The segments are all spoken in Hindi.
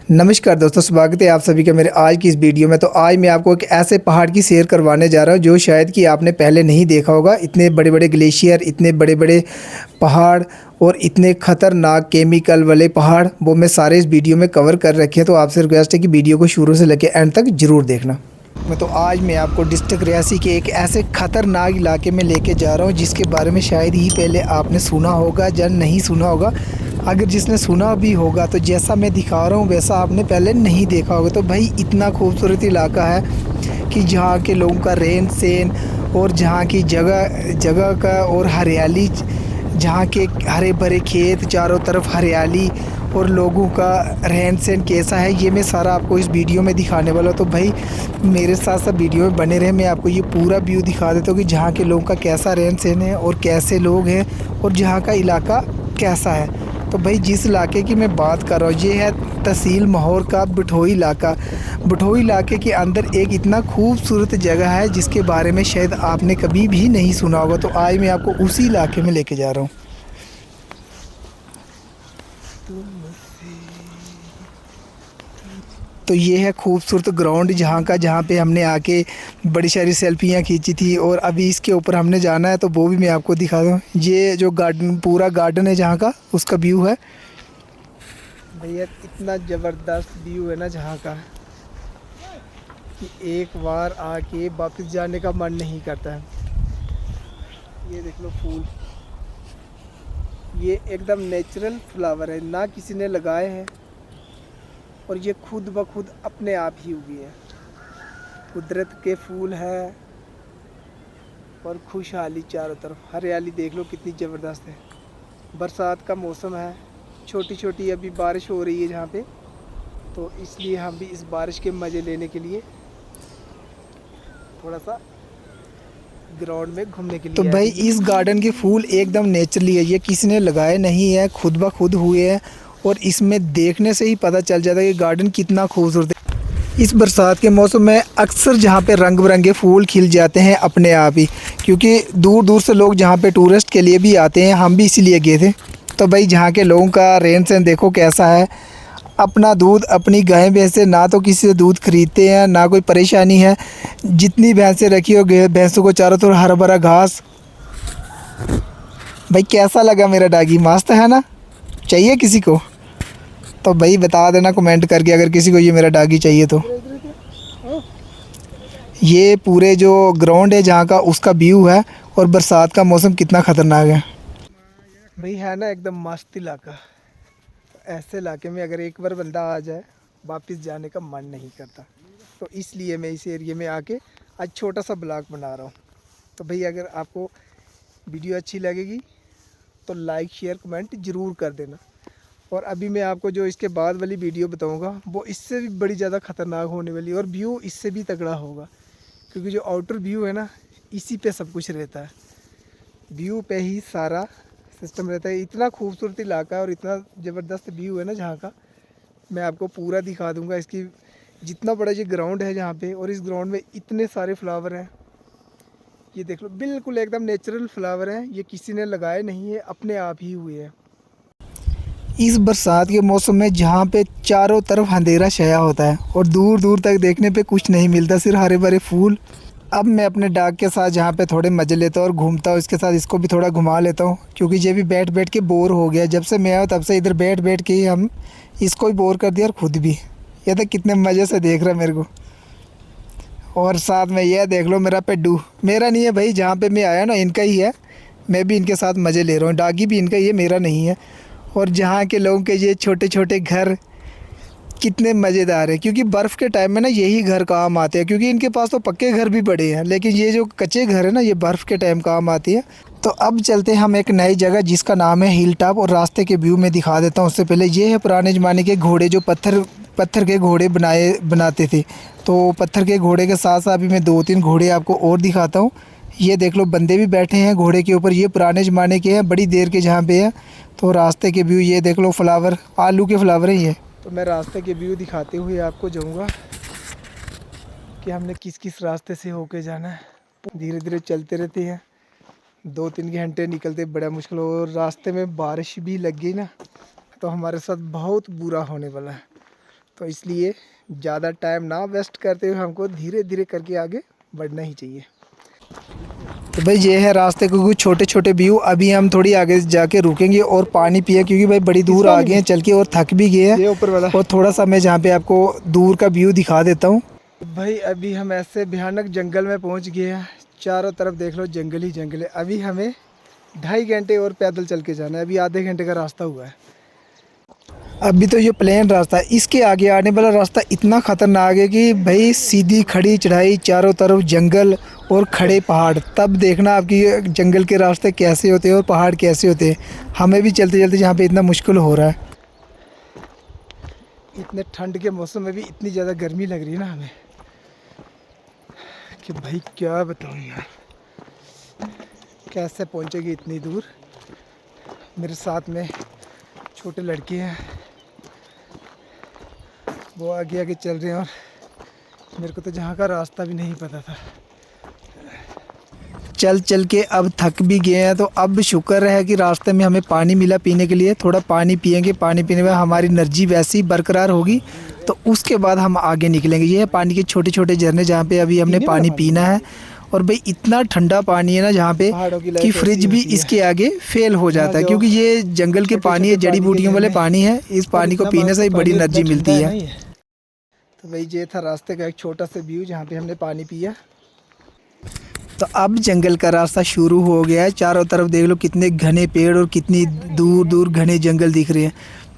नमस्कार दोस्तों, स्वागत है आप सभी का मेरे आज की इस वीडियो में। तो आज मैं आपको एक ऐसे पहाड़ की सैर करवाने जा रहा हूं जो शायद कि आपने पहले नहीं देखा होगा। इतने बड़े बड़े ग्लेशियर, इतने बड़े बड़े पहाड़ और इतने खतरनाक केमिकल वाले पहाड़, वो मैं सारे इस वीडियो में कवर कर रखे हैं। तो आपसे रिक्वेस्ट है कि वीडियो को शुरू से लेकर एंड तक ज़रूर देखना। तो आज मैं आपको डिस्ट्रिक्ट रियासी के एक ऐसे ख़तरनाक इलाके में लेके जा रहा हूँ जिसके बारे में शायद ही पहले आपने सुना होगा या नहीं सुना होगा। अगर जिसने सुना भी होगा तो जैसा मैं दिखा रहा हूँ वैसा आपने पहले नहीं देखा होगा। तो भाई इतना खूबसूरत इलाका है कि जहाँ के लोगों का रहन सहन और जहाँ की जगह जगह का और हरियाली, जहाँ के हरे भरे खेत, चारों तरफ हरियाली और लोगों का रहन सहन कैसा है, ये मैं सारा आपको इस वीडियो में दिखाने वाला हूँ। तो भाई मेरे साथ साथ वीडियो में बने रहे, मैं आपको ये पूरा व्यू दिखा देता हूँ कि जहाँ के लोगों का कैसा रहन सहन है और कैसे लोग हैं और जहाँ का इलाका कैसा है। तो भाई जिस इलाके की मैं बात कर रहा हूँ ये है तहसील महौर का बिठोई इलाका। बिठोई इलाके के अंदर एक इतना खूबसूरत जगह है जिसके बारे में शायद आपने कभी भी नहीं सुना होगा। तो आज मैं आपको उसी इलाके में लेके जा रहा हूँ। तो ये है खूबसूरत ग्राउंड जहाँ पे हमने आके बड़ी सारी सेल्फियाँ खींची थी और अभी इसके ऊपर हमने जाना है, तो वो भी मैं आपको दिखा दूँ। ये जो गार्डन, पूरा गार्डन है जहाँ का, उसका व्यू है। भैया इतना ज़बरदस्त व्यू है ना जहाँ का कि एक बार आके वापस जाने का मन नहीं करता है। ये देख लो फूल, ये एकदम नेचुरल फ्लावर है, ना किसी ने लगाए हैं और ये खुद ब खुद अपने आप ही उगी है। कुदरत के फूल हैं और खुशहाली, चारों तरफ हरियाली देख लो कितनी ज़बरदस्त है। बरसात का मौसम है, छोटी छोटी अभी बारिश हो रही है जहाँ पे, तो इसलिए हम भी इस बारिश के मज़े लेने के लिए थोड़ा सा ग्राउंड में घूमने के लिए। तो भाई इस गार्डन के फूल एकदम नेचुरली है, ये किसी ने लगाए नहीं है, खुद ब खुद हुए हैं और इसमें देखने से ही पता चल जाता है कि गार्डन कितना खूबसूरत है। इस बरसात के मौसम में अक्सर जहाँ पे रंग बिरंगे फूल खिल जाते हैं अपने आप ही, क्योंकि दूर दूर से लोग जहाँ पे टूरिस्ट के लिए भी आते हैं, हम भी इसीलिए गए थे। तो भाई जहाँ के लोगों का रहन सहन देखो कैसा है। अपना दूध, अपनी गाय भैंसें, ना तो किसी से दूध खरीदते हैं ना कोई परेशानी है। जितनी भैंसें रखी हो भैंसों को चारों तरफ हरा भरा घास। भाई कैसा लगा मेरा डॉगी, मस्त है ना? चाहिए किसी को तो भाई बता देना कमेंट करके, अगर किसी को ये मेरा डॉगी चाहिए तो। ये पूरे जो ग्राउंड है जहाँ का, उसका व्यू है और बरसात का मौसम कितना ख़तरनाक है भाई, है ना एकदम मस्त इलाका। ऐसे इलाके में अगर एक बार बंदा आ जाए वापस जाने का मन नहीं करता। तो इसलिए मैं इस एरिया में आके आज छोटा सा ब्लॉग बना रहा हूँ। तो भाई अगर आपको वीडियो अच्छी लगेगी तो लाइक शेयर कमेंट ज़रूर कर देना। और अभी मैं आपको जो इसके बाद वाली वीडियो बताऊँगा वो इससे भी बड़ी ज़्यादा ख़तरनाक होने वाली है और व्यू इससे भी तगड़ा होगा, क्योंकि जो आउटर व्यू है ना, इसी पे सब कुछ रहता है। व्यू पे ही सारा सिस्टम रहता है। इतना खूबसूरत इलाका है और इतना ज़बरदस्त व्यू है ना जहाँ का, मैं आपको पूरा दिखा दूँगा। इसकी जितना बड़ा ये ग्राउंड है जहाँ पे, और इस ग्राउंड में इतने सारे फ्लावर हैं। ये देख लो, बिल्कुल एकदम नेचुरल फ्लावर हैं, ये किसी ने लगाए नहीं है, अपने आप ही हुए हैं। इस बरसात के मौसम में जहाँ पे चारों तरफ अंधेरा छाया होता है और दूर दूर तक देखने पे कुछ नहीं मिलता, सिर्फ हरे भरे फूल। अब मैं अपने डॉग के साथ जहाँ पे थोड़े मज़े लेता हूँ और घूमता हूँ, इसके साथ इसको भी थोड़ा घुमा लेता हूँ, क्योंकि ये भी बैठ बैठ के बोर हो गया। जब से मैं आया तब से इधर बैठ बैठ के ही हम इसको भी बोर कर दिया और ख़ुद भी। ये तो कितने मज़े से देख रहा है मेरे को। और साथ में यह देख लो मेरा पेड्डू, मेरा नहीं है भाई, जहाँ पे मैं आया ना इनका ही है। मैं भी इनके साथ मज़े ले रहा हूँ, डॉगी भी इनका ही है, मेरा नहीं है। और जहाँ के लोगों के ये छोटे छोटे घर कितने मज़ेदार है, क्योंकि बर्फ़ के टाइम में ना यही घर काम आते हैं, क्योंकि इनके पास तो पक्के घर भी बड़े हैं, लेकिन ये जो कच्चे घर है ना, ये बर्फ़ के टाइम काम आती है। तो अब चलते हैं हम एक नई जगह जिसका नाम है हिल टॉप, और रास्ते के व्यू में दिखा देता हूँ। उससे पहले ये है पुराने ज़माने के घोड़े, जो पत्थर के घोड़े बनाते थे। तो पत्थर के घोड़े के साथ साथ अभी मैं 2-3 घोड़े आपको और दिखाता हूँ। ये देख लो, बंदे भी बैठे हैं घोड़े के ऊपर। ये पुराने ज़माने के हैं, बड़ी देर के जहाँ पे है। तो रास्ते के व्यू ये देख लो, फ्लावर, आलू के फ्लावर हैं ये। तो मैं रास्ते के व्यू दिखाते हुए आपको जाऊंगा कि हमने किस किस रास्ते से होके जाना है। धीरे धीरे चलते रहते हैं, 2-3 घंटे निकलते बड़ा मुश्किल हो। रास्ते में बारिश भी लग गई ना, तो हमारे साथ बहुत बुरा होने वाला है। तो इसलिए ज़्यादा टाइम ना वेस्ट करते हुए हमको धीरे धीरे करके आगे बढ़ना ही चाहिए। तो भाई ये है रास्ते के कुछ छोटे छोटे व्यू। अभी हम थोड़ी आगे जाके रुकेंगे और पानी पिए, क्योंकि भाई बड़ी दूर आ गए हैं चल के और थक भी गए हैं। ऊपर वाला और थोड़ा सा मैं जहाँ पे आपको दूर का व्यू दिखा देता हूँ। भाई अभी हम ऐसे भयानक जंगल में पहुँच गए हैं, चारों तरफ देख लो जंगल ही जंगल है। अभी हमें 2.5 घंटे और पैदल चल के जाना है, अभी आधे घंटे का रास्ता हुआ है। अभी तो ये प्लेन रास्ता है, इसके आगे आने वाला रास्ता इतना ख़तरनाक है कि भाई सीधी खड़ी चढ़ाई, चारों तरफ जंगल और खड़े पहाड़। तब देखना आपकी जंगल के रास्ते कैसे होते हैं और पहाड़ कैसे होते हैं। हमें भी चलते चलते यहाँ पे इतना मुश्किल हो रहा है। इतने ठंड के मौसम में भी इतनी ज़्यादा गर्मी लग रही है ना हमें कि भाई क्या बताऊँ यार, कैसे पहुँचेगी इतनी दूर। मेरे साथ में छोटे लड़के हैं, वो आगे आगे चल रहे हैं और मेरे को तो जहाँ का रास्ता भी नहीं पता था। चल चल के अब थक भी गए हैं, तो अब शुक्र है कि रास्ते में हमें पानी मिला पीने के लिए। थोड़ा पानी पिएंगे, पानी पीने में हमारी एनर्जी वैसी बरकरार होगी, तो उसके बाद हम आगे निकलेंगे। ये है पानी के छोटे छोटे झरने जहाँ पे अभी हमने पानी पीना है। और भाई इतना ठंडा पानी है ना जहाँ पे कि फ्रिज भी इसके आगे फेल हो जाता है, क्योंकि ये जंगल के पानी है, जड़ी बूटियों वाले पानी है। इस पानी को पीने से ही बड़ी एनर्जी मिलती है। तो भाई ये था रास्ते का एक छोटा सा व्यू जहाँ पे हमने पानी पिया। तो अब जंगल का रास्ता शुरू हो गया है। चारों तरफ देख लो कितने घने पेड़ और कितनी दूर दूर घने जंगल दिख रहे हैं।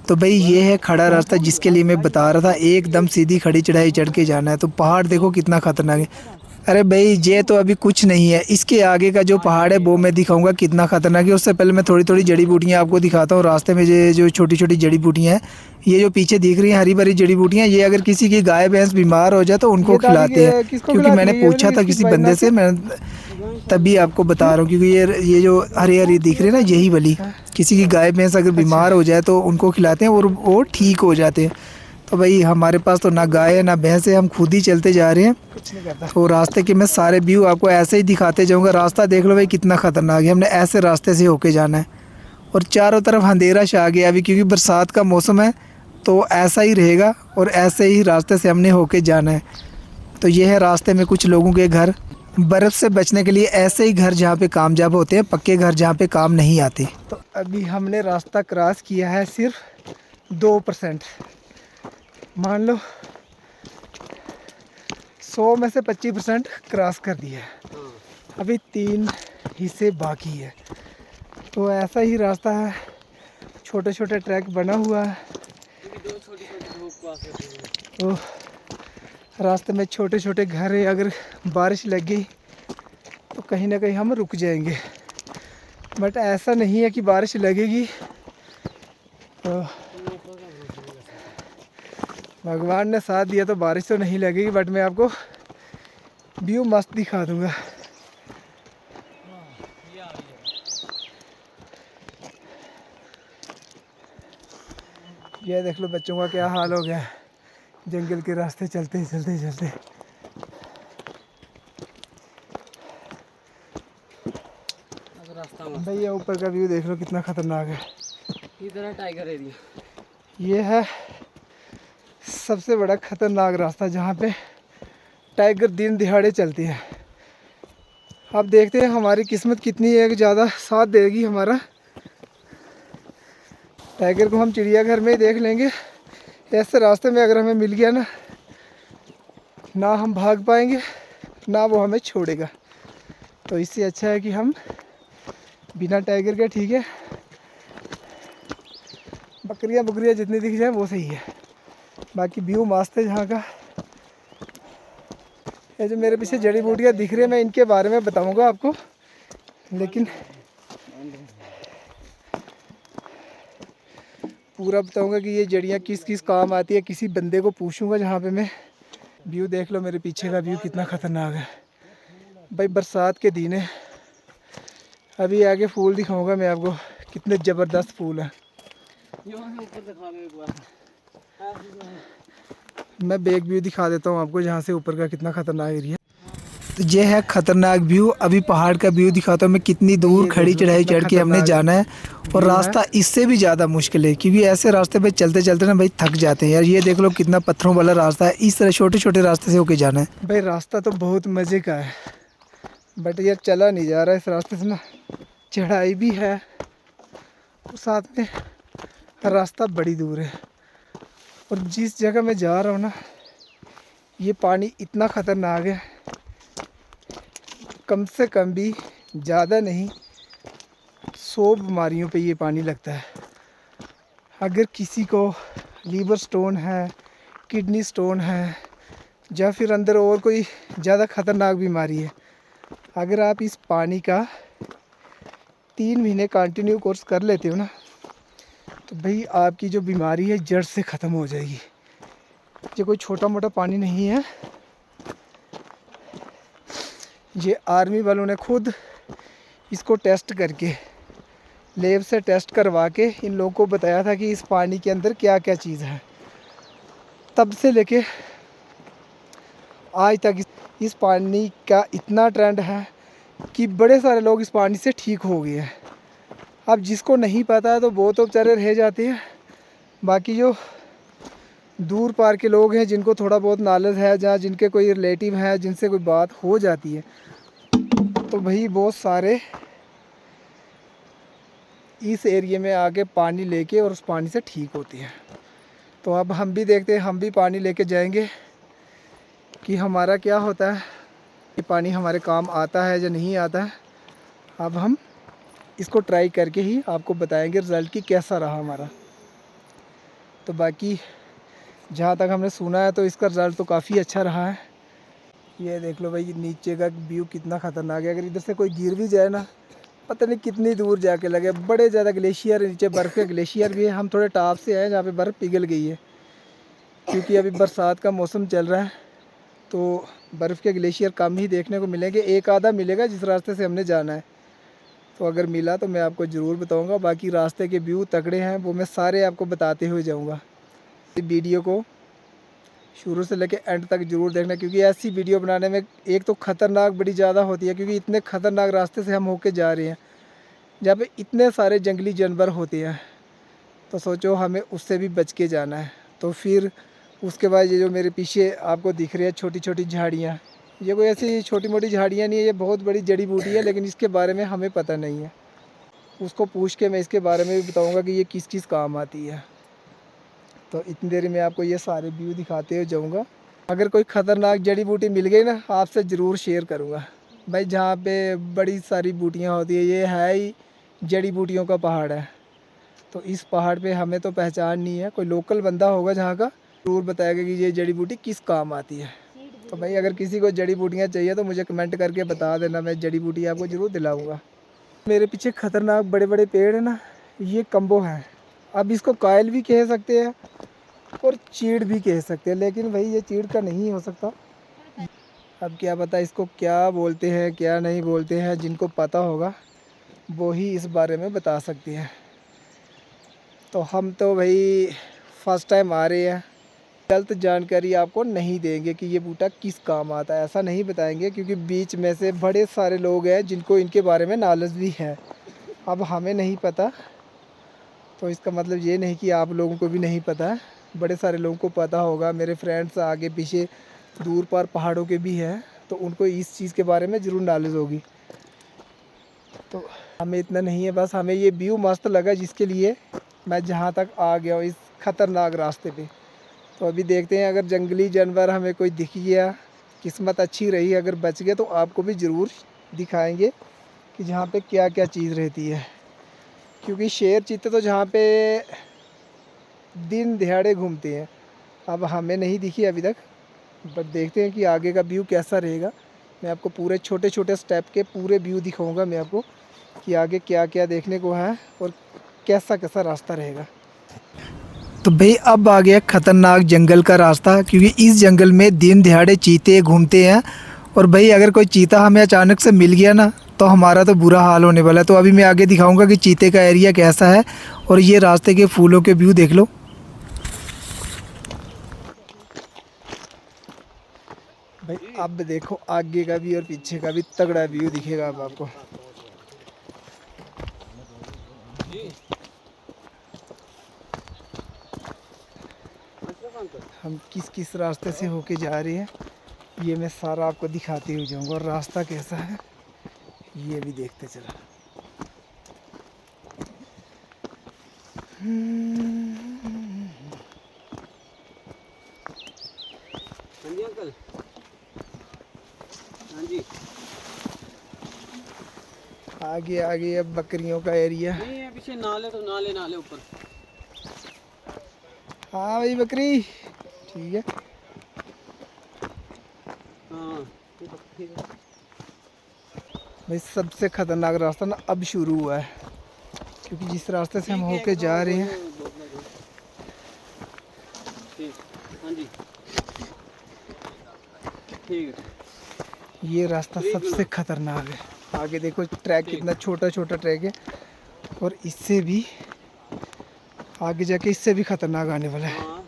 तो भाई ये है खड़ा रास्ता जिसके लिए मैं बता रहा था, एकदम सीधी खड़ी चढ़ाई चढ़ के जाना है। तो पहाड़ देखो कितना खतरनाक है। अरे भाई ये तो अभी कुछ नहीं है, इसके आगे का जो पहाड़ है वो मैं दिखाऊंगा कितना खतरनाक है। उससे पहले मैं थोड़ी थोड़ी जड़ी बूटियाँ आपको दिखाता हूँ रास्ते में। ये जो छोटी छोटी जड़ी बूटियाँ हैं, ये जो पीछे दिख रही हैं हरी भरी जड़ी बूटियाँ, ये अगर किसी की गाय भैंस बीमार हो जाए तो उनको खिलाते हैं। क्योंकि मैंने पूछा था किसी बंदे से, मैं तभी आपको बता रहा हूँ। क्योंकि ये जो हरी हरी दिख रही है ना, यही वाली किसी की गाय भैंस अगर बीमार हो जाए तो उनको खिलाते हैं और वो ठीक हो जाते हैं। तो भाई हमारे पास तो ना गाय है ना भैंस है, हम खुद ही चलते जा रहे हैं। कुछ नहीं करता। तो रास्ते के मैं सारे व्यू आपको ऐसे ही दिखाते जाऊंगा। रास्ता देख लो भाई कितना ख़तरनाक है, हमने ऐसे रास्ते से होके जाना है। और चारों तरफ अंधेरा छा गया अभी, क्योंकि बरसात का मौसम है, तो ऐसा ही रहेगा और ऐसे ही रास्ते से हमने होके जाना है। तो ये है रास्ते में कुछ लोगों के घर। बर्फ़ से बचने के लिए ऐसे ही घर जहाँ पे कामयाब होते हैं, पक्के घर जहाँ पे काम नहीं आते। तो अभी हमने रास्ता क्रॉस किया है सिर्फ 2%। मान लो 100 में से 25% क्रॉस कर दिया है, अभी 3 हिस्से बाकी है। तो ऐसा ही रास्ता है, छोटे छोटे ट्रैक बना हुआ है। तो रास्ते में छोटे छोटे घर है, अगर बारिश लग गई तो कहीं ना कहीं हम रुक जाएंगे। बट ऐसा नहीं है कि बारिश लगेगी तो भगवान ने साथ दिया तो बारिश तो नहीं लगेगी। बट मैं आपको व्यू मस्त दिखा दूंगा। ये देख लो बच्चों का क्या हाल हो गया है जंगल के रास्ते चलते चलते चलते। भाई ये ऊपर का व्यू देख लो कितना खतरनाक है। इधर टाइगर एरिया, ये है सबसे बड़ा खतरनाक रास्ता जहाँ पे टाइगर दिन दिहाड़े चलते हैं। अब देखते हैं हमारी किस्मत कितनी है कि ज़्यादा साथ देगी हमारा। टाइगर को हम चिड़ियाघर में ही देख लेंगे। ऐसे रास्ते में अगर हमें मिल गया ना, ना हम भाग पाएंगे ना वो हमें छोड़ेगा। तो इससे अच्छा है कि हम बिना टाइगर के, ठीक है, बकरियां बकरियां जितनी दिख जाए वो सही है। बाकी व्यू मस्त है जहाँ का। ये जो मेरे पीछे जड़ी बूटियाँ दिख रही है, मैं इनके बारे में बताऊंगा आपको, लेकिन पूरा बताऊंगा कि ये जड़ियाँ किस किस काम आती है। किसी बंदे को पूछूंगा जहाँ पे मैं। व्यू देख लो मेरे पीछे का व्यू कितना ख़तरनाक है। भाई बरसात के दिन है। अभी आगे फूल दिखाऊंगा मैं आपको, कितने ज़बरदस्त फूल हैं। मैं बैक व्यू दिखा देता हूँ आपको, जहाँ से ऊपर का कितना ख़तरनाक एरिया। तो ये है खतरनाक व्यू। अभी पहाड़ का व्यू दिखाता हूँ मैं, कितनी दूर खड़ी चढ़ाई चढ़ के हमने जाना है और रास्ता इससे भी ज़्यादा मुश्किल है, क्योंकि ऐसे रास्ते पे चलते चलते ना भाई थक जाते हैं यार। ये देख लो कितना पत्थरों वाला रास्ता है, इस तरह छोटे छोटे रास्ते से होके जाना है। भाई रास्ता तो बहुत मज़े का है, बट यार चला नहीं जा रहा है इस रास्ते से ना, चढ़ाई भी है और साथ में रास्ता बड़ी दूर है। और जिस जगह मैं जा रहा हूँ ना, ये पानी इतना ख़तरनाक है, कम से कम भी ज़्यादा नहीं 100 बीमारियों पे ये पानी लगता है। अगर किसी को लीवर स्टोन है, किडनी स्टोन है, या फिर अंदर और कोई ज़्यादा ख़तरनाक बीमारी है, अगर आप इस पानी का 3 महीने कंटिन्यू कोर्स कर लेते हो ना, तो भाई आपकी जो बीमारी है जड़ से ख़त्म हो जाएगी। ये कोई छोटा मोटा पानी नहीं है। ये आर्मी वालों ने खुद इसको टेस्ट करके, लैब से टेस्ट करवा के इन लोगों को बताया था कि इस पानी के अंदर क्या क्या चीज़ है। तब से लेके आज तक इस पानी का इतना ट्रेंड है कि बड़े सारे लोग इस पानी से ठीक हो गए हैं। अब जिसको नहीं पता है तो वो तो बेचारे रह जाते हैं, बाकी जो दूर पार के लोग हैं जिनको थोड़ा बहुत नॉलेज है, जहाँ जिनके कोई रिलेटिव है जिनसे कोई बात हो जाती है, तो भाई बहुत सारे इस एरिया में आके पानी लेके और उस पानी से ठीक होती है। तो अब हम भी देखते हैं, हम भी पानी लेके जाएंगे कि हमारा क्या होता है, ये पानी हमारे काम आता है या नहीं आता है। अब हम इसको ट्राई करके ही आपको बताएंगे रिज़ल्ट की कैसा रहा हमारा। तो बाकी जहाँ तक हमने सुना है तो इसका रिज़ल्ट तो काफ़ी अच्छा रहा है। ये देख लो भाई नीचे का व्यू कितना ख़तरनाक है। अगर इधर से कोई गिर भी जाए ना, पता नहीं कितनी दूर जाके लगे। बड़े ज़्यादा ग्लेशियर है, नीचे बर्फ़ के ग्लेशियर भी है। हम थोड़े टॉप से आए जहाँ पे बर्फ़ पिघल गई है, क्योंकि अभी बरसात का मौसम चल रहा है, तो बर्फ़ के ग्लेशियर कम ही देखने को मिलेंगे। एक आधा मिलेगा जिस रास्ते से हमने जाना है, तो अगर मिला तो मैं आपको ज़रूर बताऊँगा। बाकी रास्ते के व्यू तगड़े हैं, वो मैं सारे आपको बताते हुए जाऊँगा। इस वीडियो को शुरू से लेकर एंड तक ज़रूर देखना, क्योंकि ऐसी वीडियो बनाने में एक तो ख़तरनाक बड़ी ज़्यादा होती है, क्योंकि इतने ख़तरनाक रास्ते से हम होके जा रहे हैं जहाँ पे इतने सारे जंगली जानवर होते हैं। तो सोचो हमें उससे भी बच के जाना है। तो फिर उसके बाद ये जो मेरे पीछे आपको दिख रही है छोटी छोटी झाड़ियाँ, ये कोई ऐसी छोटी मोटी झाड़ियाँ नहीं है, ये बहुत बड़ी जड़ी बूटी है, लेकिन इसके बारे में हमें पता नहीं है। उसको पूछ के मैं इसके बारे में भी बताऊँगा कि ये किस किस काम आती है। तो इतनी देर में आपको ये सारे व्यू दिखाते हुए जाऊँगा। अगर कोई ख़तरनाक जड़ी बूटी मिल गई ना, आपसे ज़रूर शेयर करूँगा। भाई जहाँ पे बड़ी सारी बूटियाँ होती है, ये है ही जड़ी बूटियों का पहाड़ है। तो इस पहाड़ पे हमें तो पहचान नहीं है, कोई लोकल बंदा होगा जहाँ का, ज़रूर बताएगा कि ये जड़ी बूटी किस काम आती है। तो भाई अगर किसी को जड़ी बूटियाँ चाहिए तो मुझे कमेंट करके बता देना, मैं जड़ी बूटी आपको ज़रूर दिलाऊँगा। मेरे पीछे ख़तरनाक बड़े बड़े पेड़ है ना, ये कम्बो हैं। अब इसको कायल भी कह सकते हैं और चीड़ भी कह सकते हैं, लेकिन भाई ये चीड़ का नहीं हो सकता। अब क्या पता इसको क्या बोलते हैं क्या नहीं बोलते हैं, जिनको पता होगा वो ही इस बारे में बता सकते हैं। तो हम तो भाई फर्स्ट टाइम आ रहे हैं, गलत जानकारी आपको नहीं देंगे कि ये बूटा किस काम आता है, ऐसा नहीं बताएंगे, क्योंकि बीच में से बड़े सारे लोग हैं जिनको इनके बारे में नॉलेज भी है। अब हमें नहीं पता तो इसका मतलब ये नहीं कि आप लोगों को भी नहीं पता है, बड़े सारे लोगों को पता होगा। मेरे फ्रेंड्स आगे पीछे दूर पार पहाड़ों के भी हैं, तो उनको इस चीज़ के बारे में ज़रूर नॉलेज होगी। तो हमें इतना नहीं है, बस हमें ये व्यू मस्त लगा जिसके लिए मैं जहाँ तक आ गया हूँ इस ख़तरनाक रास्ते पे। तो अभी देखते हैं, अगर जंगली जानवर हमें कोई दिख गया, किस्मत अच्छी रही, अगर बच गए तो आपको भी ज़रूर दिखाएंगे कि जहाँ पे क्या क्या चीज़ रहती है। क्योंकि शेर चीते तो जहाँ पे दिन दिहाड़े घूमते हैं, अब हमें नहीं दिखी अभी तक, बट देखते हैं कि आगे का व्यू कैसा रहेगा। मैं आपको पूरे छोटे छोटे स्टेप के पूरे व्यू दिखाऊंगा मैं आपको कि आगे क्या क्या देखने को है और कैसा कैसा रास्ता रहेगा। तो भाई अब आ गया ख़तरनाक जंगल का रास्ता, क्योंकि इस जंगल में दिन दिहाड़े चीते घूमते हैं। और भाई अगर कोई चीता हमें अचानक से मिल गया ना, तो हमारा तो बुरा हाल होने वाला है। तो अभी मैं आगे दिखाऊंगा कि चीते का एरिया कैसा है, और ये रास्ते के फूलों के व्यू देख लो। भाई अब देखो आगे का भी और पीछे का भी तगड़ा व्यू दिखेगा अब आपको। हम किस किस रास्ते से होके जा रहे हैं ये मैं सारा आपको दिखाते हुए जाऊंगा, और रास्ता कैसा है ये भी देखते चला। हाँ जी अंकल, हाँ जी। आगे आगे अब बकरियों का एरिया। नहीं है पीछे नाले, तो नाले नाले ऊपर। हाँ भाई बकरी ठीक है। हाँ भाई सबसे खतरनाक रास्ता ना अब शुरू हुआ है, क्योंकि जिस रास्ते से हम होके जा रहे हैं। ठीक, हाँ जी ठीक है। ये रास्ता सबसे खतरनाक है। आगे देखो ट्रैक कितना छोटा छोटा ट्रैक है, और इससे भी आगे जाके इससे भी खतरनाक आने वाला है। हाँ।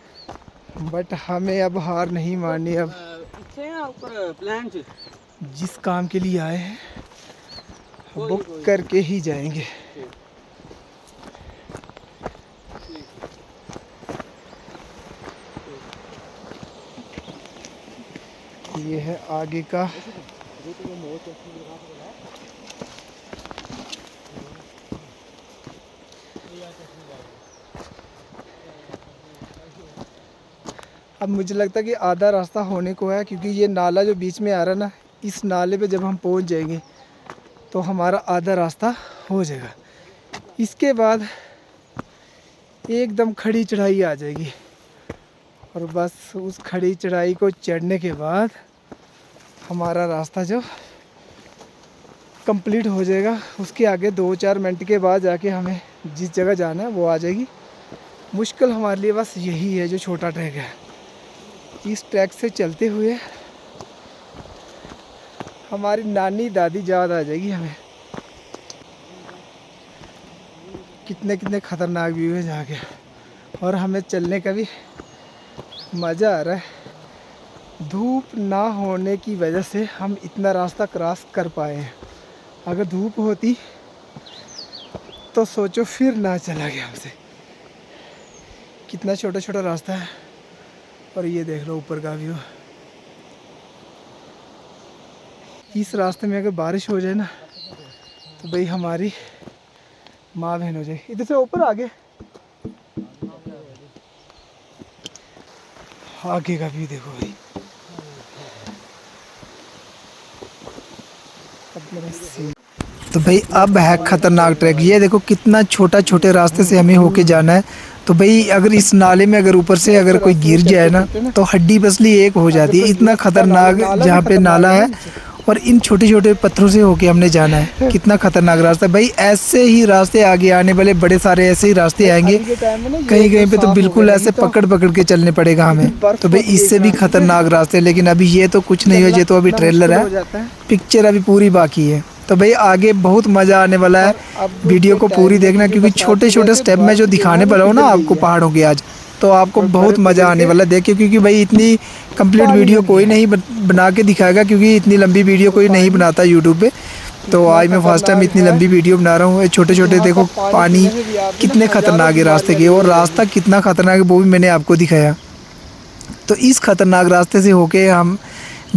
बट हमें अब हार नहीं माननी। अब पीछे है ऊपर प्लान से जिस काम के लिए आए हैं कोई वो कोई करके ही जाएंगे। ये है आगे का। अब मुझे लगता है कि आधा रास्ता होने को है, क्योंकि ये नाला जो बीच में आ रहा है ना, इस नाले पे जब हम पहुंच जाएंगे तो हमारा आधा रास्ता हो जाएगा। इसके बाद एकदम खड़ी चढ़ाई आ जाएगी, और बस उस खड़ी चढ़ाई को चढ़ने के बाद हमारा रास्ता जो कंप्लीट हो जाएगा। उसके आगे 2-4 मिनट के बाद जाके हमें जिस जगह जाना है वो आ जाएगी। मुश्किल हमारे लिए बस यही है जो छोटा ट्रैक है। इस ट्रैक से चलते हुए हमारी नानी दादी याद आ जाएगी हमें। कितने कितने ख़तरनाक व्यू है जाके, और हमें चलने का भी मज़ा आ रहा है। धूप ना होने की वजह से हम इतना रास्ता क्रॉस कर पाए हैं। अगर धूप होती तो सोचो फिर ना चला गया हमसे। कितना छोटा छोटा रास्ता है, और ये देख लो ऊपर का व्यू। इस रास्ते में अगर बारिश हो जाए ना तो भाई हमारी माँ बहन हो जाए। इधर से ऊपर आगे आगे का व्यू देखो भाई। तो भाई अब है खतरनाक ट्रैक। ये देखो कितना छोटा छोटे रास्ते से हमें होके जाना है। तो भाई अगर इस नाले में अगर ऊपर से अगर कोई गिर जाए ना तो हड्डी पसली एक हो जाती है। इतना खतरनाक जहाँ पे नाला है, और इन छोटे छोटे पत्थरों से होके हमने जाना है। कितना खतरनाक रास्ता है भाई। ऐसे ही रास्ते आगे आने वाले बड़े सारे ऐसे ही रास्ते आएंगे। कहीं कहीं पे तो बिल्कुल ऐसे पकड़ पकड़ के चलने पड़ेगा हमें। तो भाई इससे भी खतरनाक रास्ते, लेकिन अभी ये तो कुछ नहीं हो, ये तो अभी ट्रेलर है, पिक्चर अभी पूरी बाकी है। तो भाई आगे बहुत मज़ा आने वाला है। वीडियो को पूरी देखना, क्योंकि छोटे छोटे स्टेप में जो दिखाने वाला हूँ ना आपको पहाड़ों के आज, तो आपको बहुत मज़ा आने वाला है। देखिए, क्योंकि भाई इतनी कंप्लीट वीडियो कोई नहीं बना के दिखाएगा, क्योंकि इतनी लंबी वीडियो कोई नहीं बनाता यूट्यूब पे। तो आज मैं फर्स्ट टाइम इतनी लंबी वीडियो बना रहा हूँ। छोटे छोटे देखो पानी कितने खतरनाक है रास्ते के, और रास्ता कितना खतरनाक है वो भी मैंने आपको दिखाया। तो इस खतरनाक रास्ते से होके हम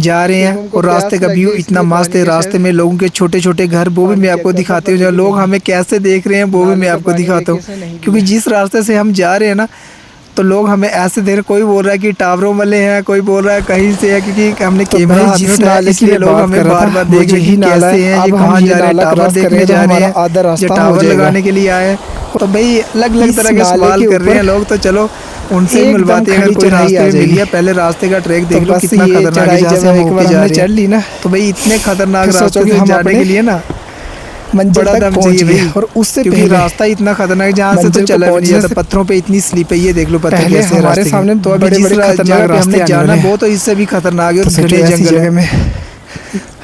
जा रहे हैं, और रास्ते का व्यू इतना मस्त है। रास्ते में लोगों के छोटे छोटे घर वो भी मैं आपको दिखाते हूँ। लोग हमें कैसे देख रहे हैं वो भी मैं आपको दिखाता हूँ, क्योंकि जिस रास्ते से हम जा रहे हैं ना तो लोग हमें ऐसे देख रहे। कोई बोल रहा है कि टावरों वाले हैं, कोई बोल रहा है कहीं से है, क्योंकि हमने कैमरा हाथ में उठाया, इसलिए लोग हमें बार बार देख रहे हैं कैसे हैं, ये कहाँ जा रहे हैं, टावर देखने जा रहे हैं, ये टावर लगाने के लिए आए। तो भाई अलग अलग तरह के सवाल कर रहे हैं लोग। तो चलो उनसे ही मिलवाते हैं। अगर कोई रास्ते में मिल गया, पहले रास्ते का ट्रैक देख लो कितना खतरनाक है। जहाँ से हम होके जा रहे हैं, तो भाई इतने खतरनाक रास्तों के जाने के लिए ना मंजिल तक पहुंच गए, और उससे पहले रास्ता इतना खतरनाक है जहाँ से तो चला भी नहीं जाता। पत्थरों पे इतनी स्लिप है, ये देख लो पत्थर कैसे हमारे सामने। तो अभी जिस जगह पे हमने जाना वो तो इससे भी खतरनाक है, घने जंगल में।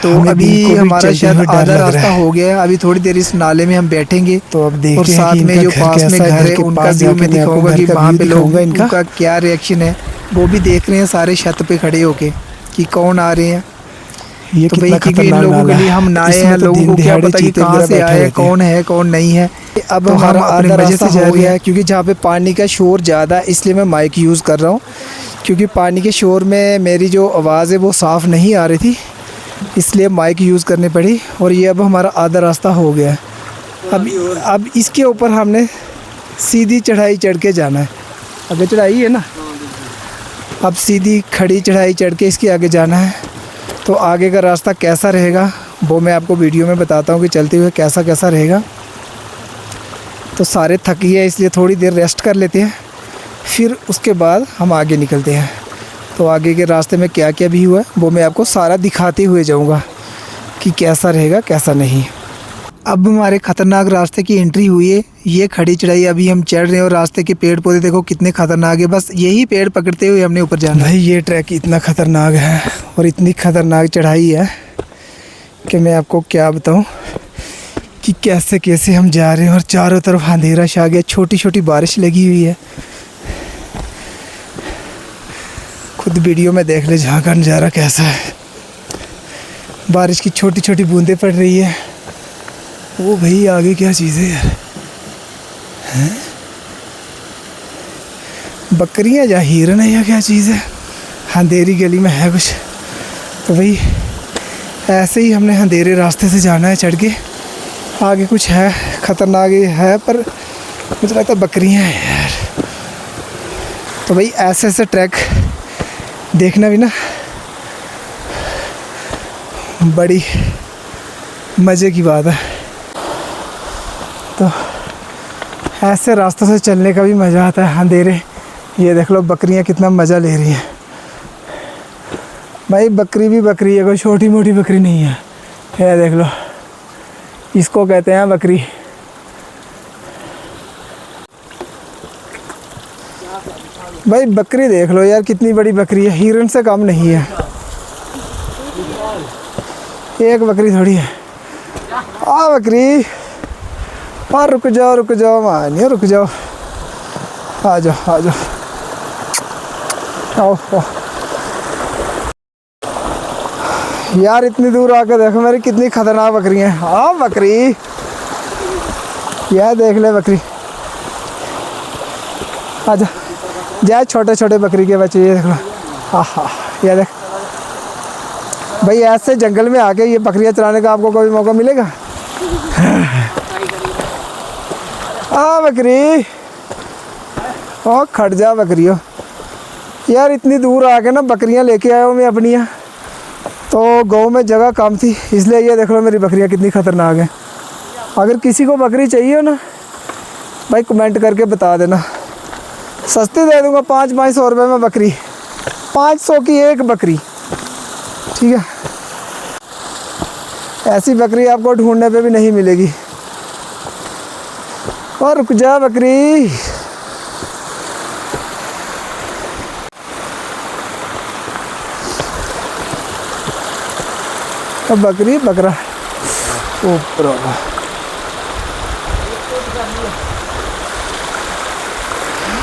तो अभी हमारा शायद आधा रास्ता हो गया है। अभी थोड़ी देर इस नाले में हम बैठेंगे, तो अब देखते हैं, और साथ में जो पास में घर है उनका व्यू में दिखाऊंगा कि वहाँ पे लोगों का क्या रिएक्शन है। वो भी देख रहे हैं सारे छत पे खड़े होके कि कौन आ रहे हैं। ये तो भाई कितना क्योंकि इन खतरनाक लोगों नाला के लिए है। हम नए इसमें हैं, तो लोगों दिन को क्या दिहाड़े पता कि चीते कहाँ वगैरह से बैठे आए हैं, रहते हैं। कौन है कौन नहीं है। अब तो हम हम अपने आधा मजे रास्ता से जा हो रहे गया हैं। है, क्योंकि जहाँ पे पानी का शोर ज़्यादा है इसलिए मैं माइक यूज़ कर रहा हूँ, क्योंकि पानी के शोर में मेरी जो आवाज़ है वो साफ़ नहीं आ रही थी, इसलिए माइक यूज़ करनी पड़ी। और ये अब हमारा आधा रास्ता हो गया है। अब इसके ऊपर हमने सीधी चढ़ाई चढ़ के जाना है। आगे चढ़ाई है ना, अब सीधी खड़ी चढ़ाई चढ़ के इसके आगे जाना है। तो आगे का रास्ता कैसा रहेगा वो मैं आपको वीडियो में बताता हूँ कि चलते हुए कैसा कैसा रहेगा। तो सारे थकी है इसलिए थोड़ी देर रेस्ट कर लेते हैं, फिर उसके बाद हम आगे निकलते हैं। तो आगे के रास्ते में क्या क्या भी हुआ है वो मैं आपको सारा दिखाते हुए जाऊँगा कि कैसा रहेगा कैसा नहीं। अब हमारे ख़तरनाक रास्ते की एंट्री हुई है। ये खड़ी चढ़ाई अभी हम चढ़ रहे हैं और रास्ते के पेड़ पौधे देखो कितने ख़तरनाक है, बस यही पेड़ पकड़ते हुए हमने ऊपर जाना है। भाई ये ट्रैक इतना ख़तरनाक है और इतनी ख़तरनाक चढ़ाई है कि मैं आपको क्या बताऊं कि कैसे कैसे हम जा रहे हैं। और चारों तरफ अंधेरा छा गया, छोटी छोटी बारिश लगी हुई है। खुद वीडियो में देख ले जहाँ का नज़ारा कैसा है। बारिश की छोटी छोटी बूंदें पड़ रही है। वो भाई आगे क्या चीज़ है यार, हैं? बकरियां या हिरन है या क्या चीज़ है। अंधेरी गली में है कुछ। तो भाई ऐसे ही हमने अंधेरे रास्ते से जाना है चढ़ के। आगे कुछ है ख़तरनाक है पर मुझे लगता है बकरियां हैं यार। तो भाई ऐसे ऐसे ट्रैक देखना भी ना बड़ी मज़े की बात है। तो ऐसे रास्तों से चलने का भी मज़ा आता है अंधेरे। ये देख लो बकरियां कितना मज़ा ले रही हैं। भाई बकरी भी बकरी है, कोई छोटी मोटी बकरी नहीं है। ये देख लो, इसको कहते हैं बकरी। भाई बकरी देख लो यार कितनी बड़ी बकरी है, हिरन से कम नहीं है। एक बकरी थोड़ी है। आ बकरी, और रुक जाओ मानिए, रुक जाओ, आ जाओ आ जाओ, आओ। यार इतनी दूर आके देखो मेरी कितनी खतरनाक बकरियां हैं। हाँ बकरी, यह देख ले बकरी, आजा जा। छोटे छोटे बकरी के बच्चे ये देख लो। हाँ ये देख भाई, ऐसे जंगल में आके ये बकरियां चलाने का आपको कोई मौका मिलेगा? हाँ बकरी, ओ खट जा बकरियों। यार इतनी दूर आके ना बकरियां लेके आया हूँ मैं अपनियाँ। तो गाँव में जगह कम थी इसलिए ये देख लो मेरी बकरियां कितनी ख़तरनाक हैं। अगर किसी को बकरी चाहिए हो ना भाई कमेंट करके बता देना, सस्ती दे दूँगा। 500 रुपये में बकरी, 500 की एक बकरी, ठीक है। ऐसी बकरी आपको ढूंढने पे भी नहीं मिलेगी। और रुक जा बकरी, अब बकरी बकरा ऊपर।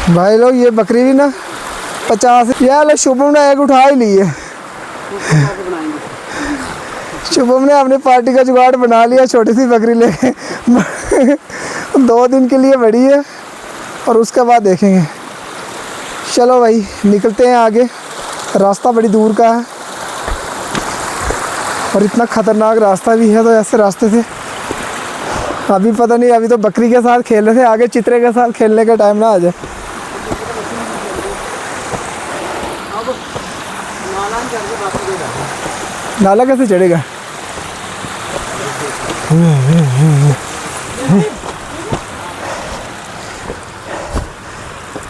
भाई लोग ये बकरी भी ना 50 यार शुभम ने एक उठा ही ली है। शुभम ने अपनी पार्टी का जुगाड़ बना लिया, छोटी सी बकरी लेके 2 दिन के लिए बड़ी है और उसके बाद देखेंगे। चलो भाई निकलते हैं आगे, रास्ता बड़ी दूर का है और इतना ख़तरनाक रास्ता भी है। तो ऐसे रास्ते से अभी पता नहीं, अभी तो बकरी के साथ खेल रहे थे, आगे चित्रे के साथ खेलने का टाइम ना आ जाए। नाला कैसे चढ़ेगा?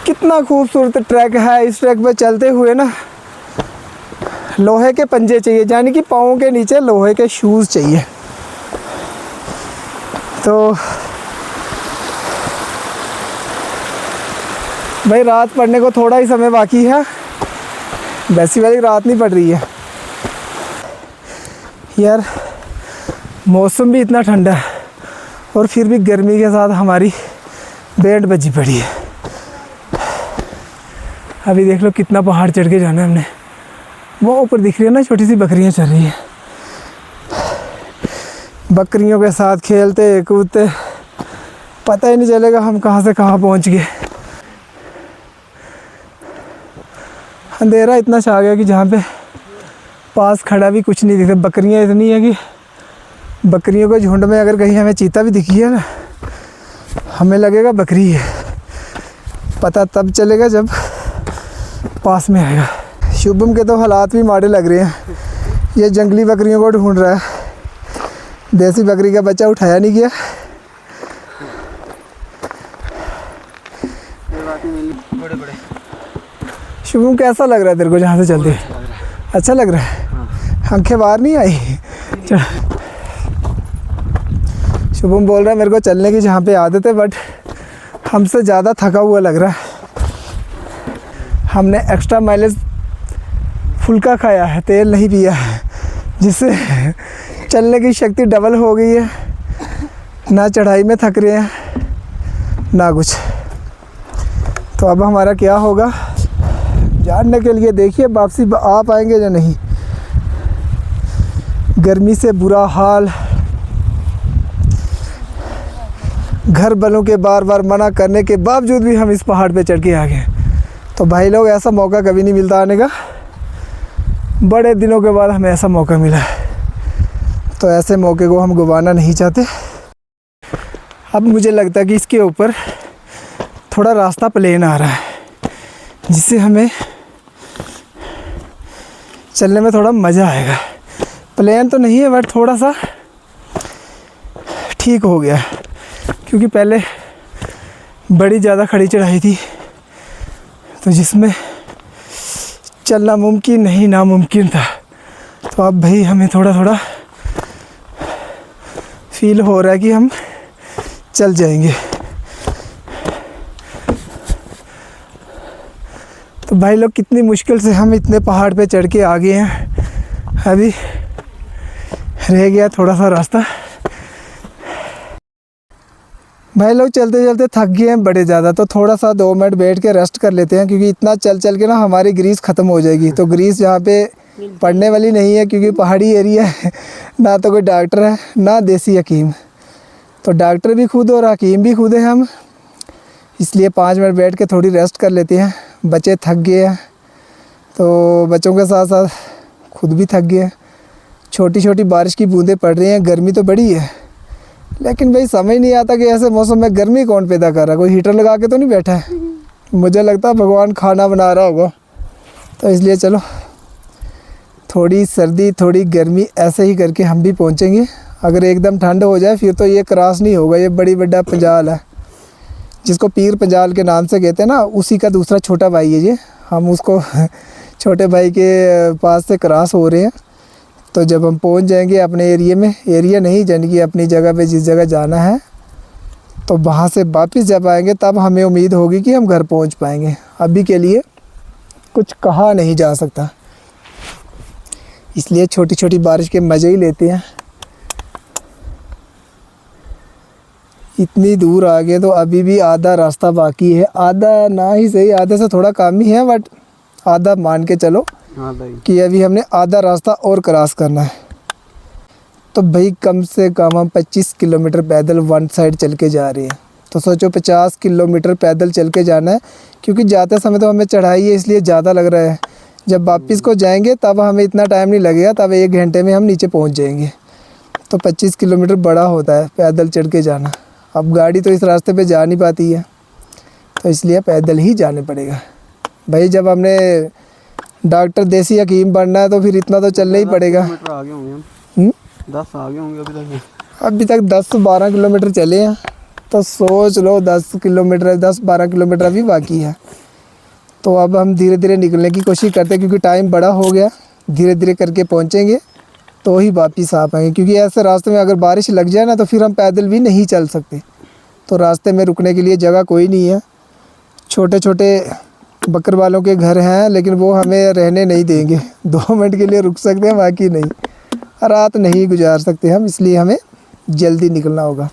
कितना खूबसूरत ट्रैक है। इस ट्रैक पे चलते हुए ना लोहे के पंजे चाहिए, यानी कि पाँव के नीचे लोहे के शूज़ चाहिए। तो भाई रात पड़ने को थोड़ा ही समय बाकी है, वैसी वाली रात नहीं पड़ रही है यार। मौसम भी इतना ठंडा है और फिर भी गर्मी के साथ हमारी बैंड बजी पड़ी है। अभी देख लो कितना पहाड़ चढ़ के जाना है हमने। वो ऊपर दिख रही है ना, छोटी सी बकरियां चल रही हैं। बकरियों के साथ खेलते कूदते पता ही नहीं चलेगा हम कहाँ से कहाँ पहुँच गए। अंधेरा इतना छा गया कि जहाँ पे पास खड़ा भी कुछ नहीं दिखता। बकरियाँ इतनी है कि बकरियों के झुंड में अगर कहीं हमें चीता भी दिखी है ना, हमें लगेगा बकरी है। पता तब चलेगा जब पास में आएगा। शुभम के तो हालात भी माड़े लग रहे हैं। ये जंगली बकरियों को ढूंढ रहा है, देसी बकरी का बच्चा उठाया नहीं गया। बड़े बड़े। शुभम कैसा लग रहा है तेरे को जहाँ से चलते? अच्छा लग रहा है। आंखें बाहर नहीं आई। चल। शुभम बोल रहा है मेरे को चलने की जहाँ पे आदत है, बट हमसे ज़्यादा थका हुआ लग रहा है। हमने एक्स्ट्रा माइलेज फुल्का खाया है, तेल नहीं पिया है, जिससे चलने की शक्ति डबल हो गई है। ना चढ़ाई में थक रहे हैं ना कुछ। तो अब हमारा क्या होगा जानने के लिए देखिए वापसी आ पाएंगे या नहीं। गर्मी से बुरा हाल, घर वालों के बार बार मना करने के बावजूद भी हम इस पहाड़ पे चढ़ के आ गए। तो भाई लोग, ऐसा मौका कभी नहीं मिलता आने का। बड़े दिनों के बाद हमें ऐसा मौका मिला है, तो ऐसे मौके को हम गंवाना नहीं चाहते। अब मुझे लगता है कि इसके ऊपर थोड़ा रास्ता प्लेन आ रहा है, जिससे हमें चलने में थोड़ा मज़ा आएगा। प्लेन तो नहीं है बट थोड़ा सा ठीक हो गया, क्योंकि पहले बड़ी ज़्यादा खड़ी चढ़ाई थी, तो जिसमें चलना मुमकिन नहीं नामुमकिन था। तो अब भाई हमें थोड़ा थोड़ा फील हो रहा है कि हम चल जाएंगे। तो भाई लोग, कितनी मुश्किल से हम इतने पहाड़ पे चढ़ के आ गए हैं। अभी रह गया थोड़ा सा रास्ता। भाई लोग चलते चलते थक गए हैं बड़े ज़्यादा, तो थोड़ा सा 2 मिनट बैठ के रेस्ट कर लेते हैं, क्योंकि इतना चल चल के ना हमारी ग्रीस ख़त्म हो जाएगी। तो ग्रीस यहाँ पे पड़ने वाली नहीं है, क्योंकि पहाड़ी एरिया है। ना तो कोई डॉक्टर है ना देसी हकीम, तो डॉक्टर भी खुद और हकीम भी खुद है हम। इसलिए 5 मिनट बैठ के थोड़ी रेस्ट कर लेते हैं। बच्चे थक गए हैं, तो बच्चों के साथ साथ खुद भी थक गए हैं। छोटी छोटी बारिश की बूंदें पड़ रही हैं। गर्मी तो बड़ी है, लेकिन भाई समझ नहीं आता कि ऐसे मौसम में गर्मी कौन पैदा कर रहा है। कोई हीटर लगा के तो नहीं बैठा है। मुझे लगता है भगवान खाना बना रहा होगा। तो इसलिए चलो, थोड़ी सर्दी थोड़ी गर्मी ऐसे ही करके हम भी पहुंचेंगे। अगर एकदम ठंड हो जाए फिर तो ये क्रॉस नहीं होगा। ये बड़ी बड़ा पंजाल है, जिसको पीर पंजाल के नाम से कहते हैं ना, उसी का दूसरा छोटा भाई है ये। हम उसको छोटे भाई के पास से क्रॉस हो रहे हैं। तो जब हम पहुंच जाएंगे अपने एरिया में, एरिया नहीं यानी कि अपनी जगह पे जिस जगह जाना है, तो वहाँ से वापस जब आएंगे तब हमें उम्मीद होगी कि हम घर पहुंच पाएंगे। अभी के लिए कुछ कहा नहीं जा सकता, इसलिए छोटी छोटी बारिश के मज़े ही लेते हैं। इतनी दूर आ गए तो अभी भी आधा रास्ता बाकी है। आधा ना ही सही, आधे से थोड़ा कम ही है, बट आधा मान के चलो कि अभी हमने आधा रास्ता और क्रॉस करना है। तो भाई कम से कम हम 25 किलोमीटर पैदल वन साइड चल के जा रहे हैं। तो सोचो 50 किलोमीटर पैदल चल के जाना है, क्योंकि जाते समय तो हमें चढ़ाई है इसलिए ज़्यादा लग रहा है। जब वापस को जाएंगे तब हमें इतना टाइम नहीं लगेगा, तब 1 घंटे में हम नीचे पहुंच जाएंगे। तो 25 किलोमीटर बड़ा होता है पैदल चढ़ के जाना। अब गाड़ी तो इस रास्ते पे जा नहीं पाती है, तो इसलिए पैदल ही जाने पड़ेगा। भाई जब हमने डॉक्टर देसी हकीम बनना है तो फिर इतना तो चलना ही पड़ेगा। 10 आगे होंगे हम। 10 आगे होंगे अभी तक 10-12 किलोमीटर चले हैं। तो सोच लो 10 किलोमीटर 10-12 किलोमीटर अभी बाकी है। तो अब हम धीरे धीरे निकलने की कोशिश करते हैं, क्योंकि टाइम बड़ा हो गया। धीरे धीरे करके पहुंचेंगे तो ही वापस आ पाएंगे, क्योंकि ऐसे रास्ते में अगर बारिश लग जाए ना तो फिर हम पैदल भी नहीं चल सकते। तो रास्ते में रुकने के लिए जगह कोई नहीं है। छोटे छोटे बकर वालों के घर हैं, लेकिन वो हमें रहने नहीं देंगे। 2 मिनट के लिए रुक सकते हैं, बाकी नहीं। रात नहीं गुजार सकते हम, इसलिए हमें जल्दी निकलना होगा।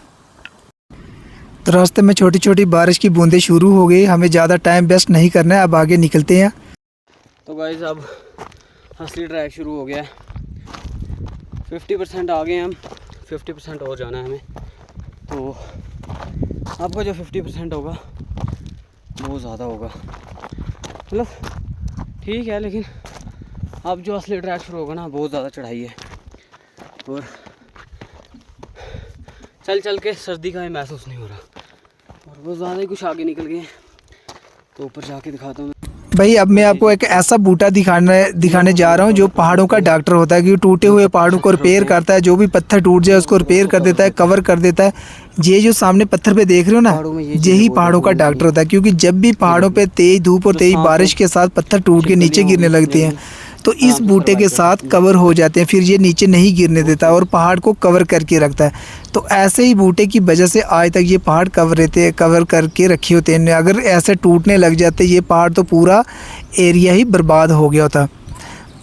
तो रास्ते में छोटी छोटी बारिश की बूंदें शुरू हो गई। हमें ज़्यादा टाइम वेस्ट नहीं करना है, अब आगे निकलते हैं। तो गाइस अब असली ट्रैक शुरू हो गया है। 50% आ गए हम, 50% और जाना है हमें। तो आपका जो 50% होगा बहुत ज़्यादा होगा, मतलब ठीक है, लेकिन अब जो असली ट्रैक शुरू होगा ना बहुत ज़्यादा चढ़ाई है और चल चल के सर्दी का ही महसूस नहीं हो रहा और बहुत ज़्यादा ही कुछ आगे निकल गए। तो ऊपर जाके दिखाता हूँ। भाई अब मैं आपको एक ऐसा बूटा दिखाने जा रहा हूँ जो पहाड़ों का डॉक्टर होता है, कि टूटे हुए पहाड़ों को रिपेयर करता है, जो भी पत्थर टूट जाए उसको रिपेयर कर देता है, कवर कर देता है। ये जो सामने पत्थर पे देख रहे हो ना, यही पहाड़ों का डॉक्टर होता है, क्योंकि जब भी पहाड़ों पे तेज धूप और तेज बारिश के साथ पत्थर टूट के नीचे गिरने लगते हैं तो इस बूटे के साथ कवर हो जाते हैं, फिर ये नीचे नहीं गिरने देता और पहाड़ को कवर करके रखता है। तो ऐसे ही बूटे की वजह से आज तक ये पहाड़ कवर करके रखे होते हैं। अगर ऐसे टूटने लग जाते ये पहाड़ तो पूरा एरिया ही बर्बाद हो गया होता।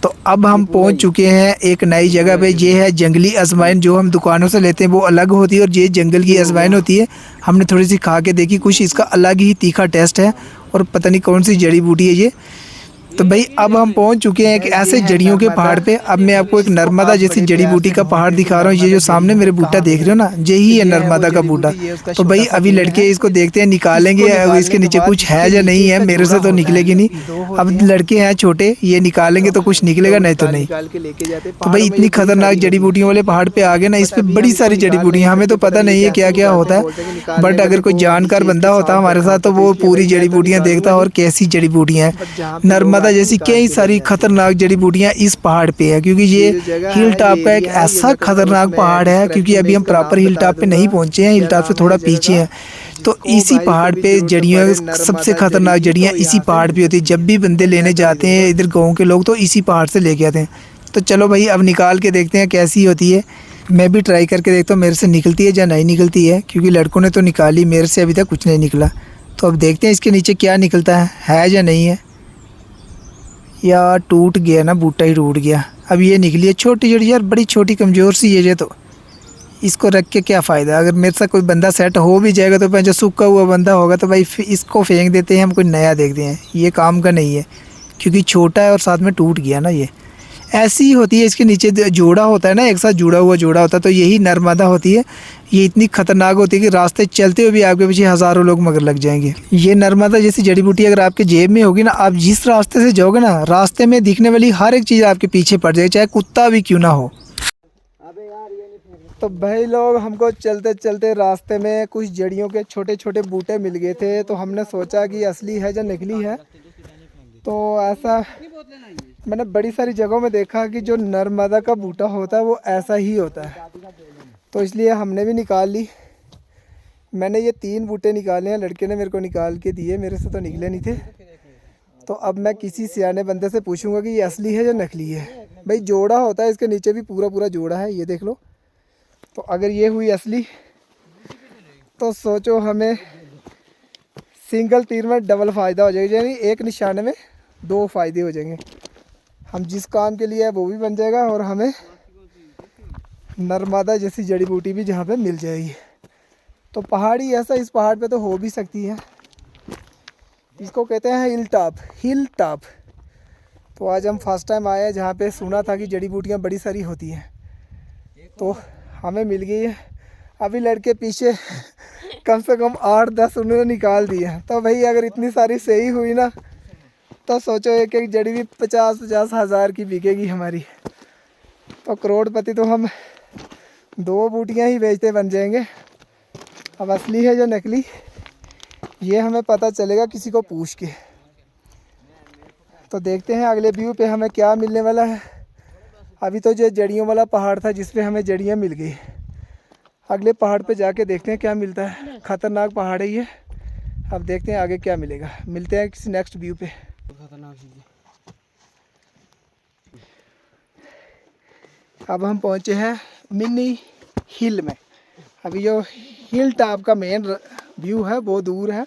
तो अब हम पहुंच चुके हैं एक नई जगह पे। ये है जंगली अजवाइन, जो हम दुकानों से लेते हैं वो अलग होती है और ये जंगल की अजवाइन होती है। हमने थोड़ी सी खा के देखी, कुछ इसका अलग ही तीखा टेस्ट है और पता नहीं कौन सी जड़ी बूटी है ये। तो भाई अब हम पहुंच चुके हैं एक ऐसे जड़ियों के पहाड़ पे। अब मैं आपको एक नर्मदा जैसी जड़ी बूटी का पहाड़ दिखा रहा हूँ। ये जो सामने मेरे बूटा देख रहे हो ना, यही है नर्मदा का बूटा। तो भाई अभी लड़के इसको देखते हैं, निकालेंगे इसके नीचे कुछ है या नहीं है। मेरे से तो निकलेगी नहीं, अब लड़के हैं छोटे, ये निकालेंगे तो कुछ निकलेगा, नहीं तो नहीं। तो भाई इतनी खतरनाक जड़ी बूटियों वाले पहाड़ पे आ गए ना, इस पे बड़ी सारी जड़ी बूटियाँ, हमें तो पता नहीं है क्या क्या होता है, बट अगर कोई जानकार बंदा होता हमारे साथ तो वो पूरी जड़ी बूटियाँ देखता और कैसी जड़ी बूटियाँ हैं। नर्मदा जैसी कई सारी खतरनाक जड़ी बूटियाँ इस पहाड़ पे है, क्योंकि ये हिल टॉप का एक ऐसा खतरनाक पहाड़ है। क्योंकि अभी हम प्रॉपर हिल टॉप पे नहीं पहुंचे हैं, हिल टॉप से थोड़ा पीछे हैं। तो इसी पहाड़ पे जड़ियाँ, सबसे खतरनाक जड़ियाँ इसी पहाड़ पे होती है। जब भी बंदे लेने जाते हैं इधर गाँव के लोग तो इसी पहाड़ से लेके आते हैं। तो चलो भाई अब निकाल के देखते हैं कैसी होती है। मैं भी ट्राई करके देखता हूँ मेरे से निकलती है या नहीं निकलती है, क्योंकि लड़कों ने तो निकाली, मेरे से अभी तक कुछ नहीं निकला। तो अब देखते हैं इसके नीचे क्या निकलता है या नहीं है। या टूट गया ना, बूटा ही टूट गया। अब ये निकली है छोटी जड़ी यार, बड़ी छोटी कमज़ोर सी है ये। तो इसको रख के क्या फ़ायदा, अगर मेरे साथ कोई बंदा सेट हो भी जाएगा तो जो सूखा हुआ बंदा होगा तो भाई इसको फेंक देते हैं, हम कोई नया देखते हैं। ये काम का नहीं है, क्योंकि छोटा है और साथ में टूट गया ना। ये ऐसी ही होती है, इसके नीचे जोड़ा होता है ना, एक साथ जुड़ा हुआ जोड़ा होता है, तो यही नर्मदा होती है। ये इतनी खतरनाक होती है कि रास्ते चलते हुए भी आपके पीछे हज़ारों लोग मगर लग जाएंगे। ये नर्मदा जैसी जड़ी बूटी अगर आपके जेब में होगी ना, आप जिस रास्ते से जाओगे ना, रास्ते में दिखने वाली हर एक चीज़ आपके पीछे पड़ जाएगी, चाहे कुत्ता भी क्यों ना हो। तो भाई लोग, हमको चलते चलते रास्ते में कुछ जड़ियों के छोटे छोटे बूटे मिल गए थे। तो हमने सोचा कि असली है या नकली है। तो ऐसा मैंने बड़ी सारी जगहों में देखा कि जो नर्मदा का बूटा होता है वो ऐसा ही होता है। तो इसलिए हमने भी निकाल ली। मैंने ये 3 बूटे निकाले हैं, लड़के ने मेरे को निकाल के दिए, मेरे से तो निकले नहीं थे। तो अब मैं किसी सियाने बंदे से पूछूंगा कि ये असली है या नकली है। भाई जोड़ा होता है, इसके नीचे भी पूरा पूरा जोड़ा है, ये देख लो। तो अगर ये हुई असली तो सोचो हमें सिंगल तीर में डबल फ़ायदा हो जाएगा, यानी एक निशाने में 2 फ़ायदे हो जाएंगे। हम जिस काम के लिए है वो भी बन जाएगा और हमें नर्मदा जैसी जड़ी बूटी भी जहाँ पे मिल जाएगी। तो पहाड़ी ऐसा इस पहाड़ पे तो हो भी सकती है। इसको कहते हैं हिल टॉप। तो आज हम फर्स्ट टाइम आए हैं जहाँ पे सुना था कि जड़ी बूटियाँ बड़ी सारी होती हैं, तो हमें मिल गई है। अभी लड़के पीछे कम से कम 8-10 उन्होंने निकाल दिए हैं। तो भाई अगर इतनी सारी सही हुई ना, तो सोचो एक एक जड़ी भी 50-50 हज़ार की बिकेगी हमारी। तो करोड़पति तो हम 2 बूटियाँ ही बेचते बन जाएंगे। अब असली है या नकली ये हमें पता चलेगा किसी को पूछ के। तो देखते हैं अगले व्यू पे हमें क्या मिलने वाला है। अभी तो जो जड़ियों वाला पहाड़ था जिस पे हमें जड़ियाँ मिल गई, अगले पहाड़ पे जाके देखते हैं क्या मिलता है। खतरनाक पहाड़ है ये, अब देखते हैं आगे क्या मिलेगा। मिलते हैं किसी नेक्स्ट व्यू पे। अब हम पहुँचे हैं मिनी हिल में। अभी जो हिल टॉप का मेन व्यू है वो दूर है।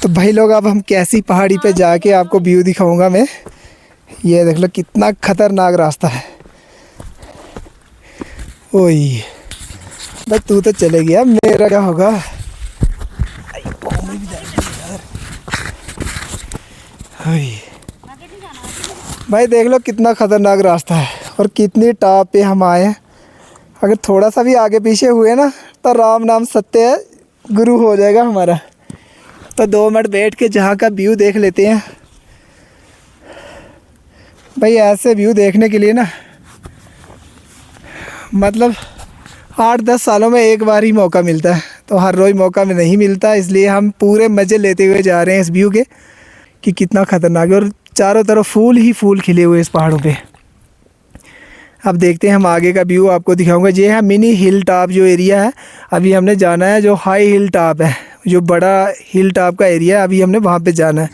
तो भाई लोग अब हम कैसी पहाड़ी पे जाके आपको व्यू दिखाऊंगा मैं। ये देख लो कितना खतरनाक रास्ता है। ओए भाई तू तो चले गया, मेरा क्या होगा। भाई देख लो कितना ख़तरनाक रास्ता है और कितनी टॉप पे हम आए हैं। अगर थोड़ा सा भी आगे पीछे हुए ना तो राम नाम सत्य है, गुरु हो जाएगा हमारा। तो 2 मिनट बैठ के जहाँ का व्यू देख लेते हैं। भाई ऐसे व्यू देखने के लिए ना मतलब 8-10 सालों में एक बार ही मौका मिलता है, तो हर रोज़ मौका में नहीं मिलता। इसलिए हम पूरे मज़े लेते हुए जा रहे हैं इस व्यू के कि कितना ख़तरनाक है। और चारों तरफ फूल ही फूल खिले हुए इस पहाड़ों पे। अब देखते हैं हम आगे का व्यू आपको दिखाऊंगा। ये है मिनी हिल टॉप जो एरिया है, अभी हमने जाना है। जो हाई हिल टॉप है, जो बड़ा हिल टॉप का एरिया है, अभी हमने वहाँ पे जाना है।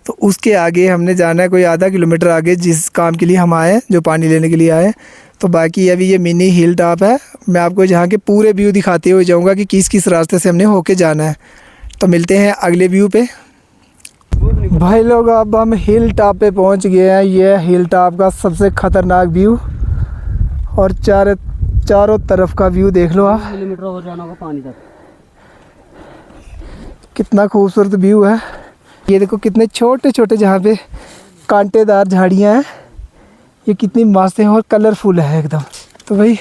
तो उसके आगे हमने जाना है कोई आधा किलोमीटर आगे, जिस काम के लिए हम आए हैं, जो पानी लेने के लिए आए हैं। तो बाकी अभी ये मिनी हिल टॉप है। मैं आपको यहाँ के पूरे व्यू दिखाते हुए जाऊँगा कि किस किस रास्ते से हमने होके जाना है। तो मिलते हैं अगले व्यू पे। भाई लोग अब हम हिल टॉप पे पहुँच गए हैं। ये हिल टॉप का सबसे ख़तरनाक व्यू, और चारों तरफ का व्यू देख लो आप। किलोमीटर और जाना होगा पानी तक। कितना खूबसूरत व्यू है। ये देखो कितने छोटे छोटे जहाँ पे कांटेदार झाड़ियाँ हैं, ये कितनी मस्त है और कलरफुल है एकदम। तो भाई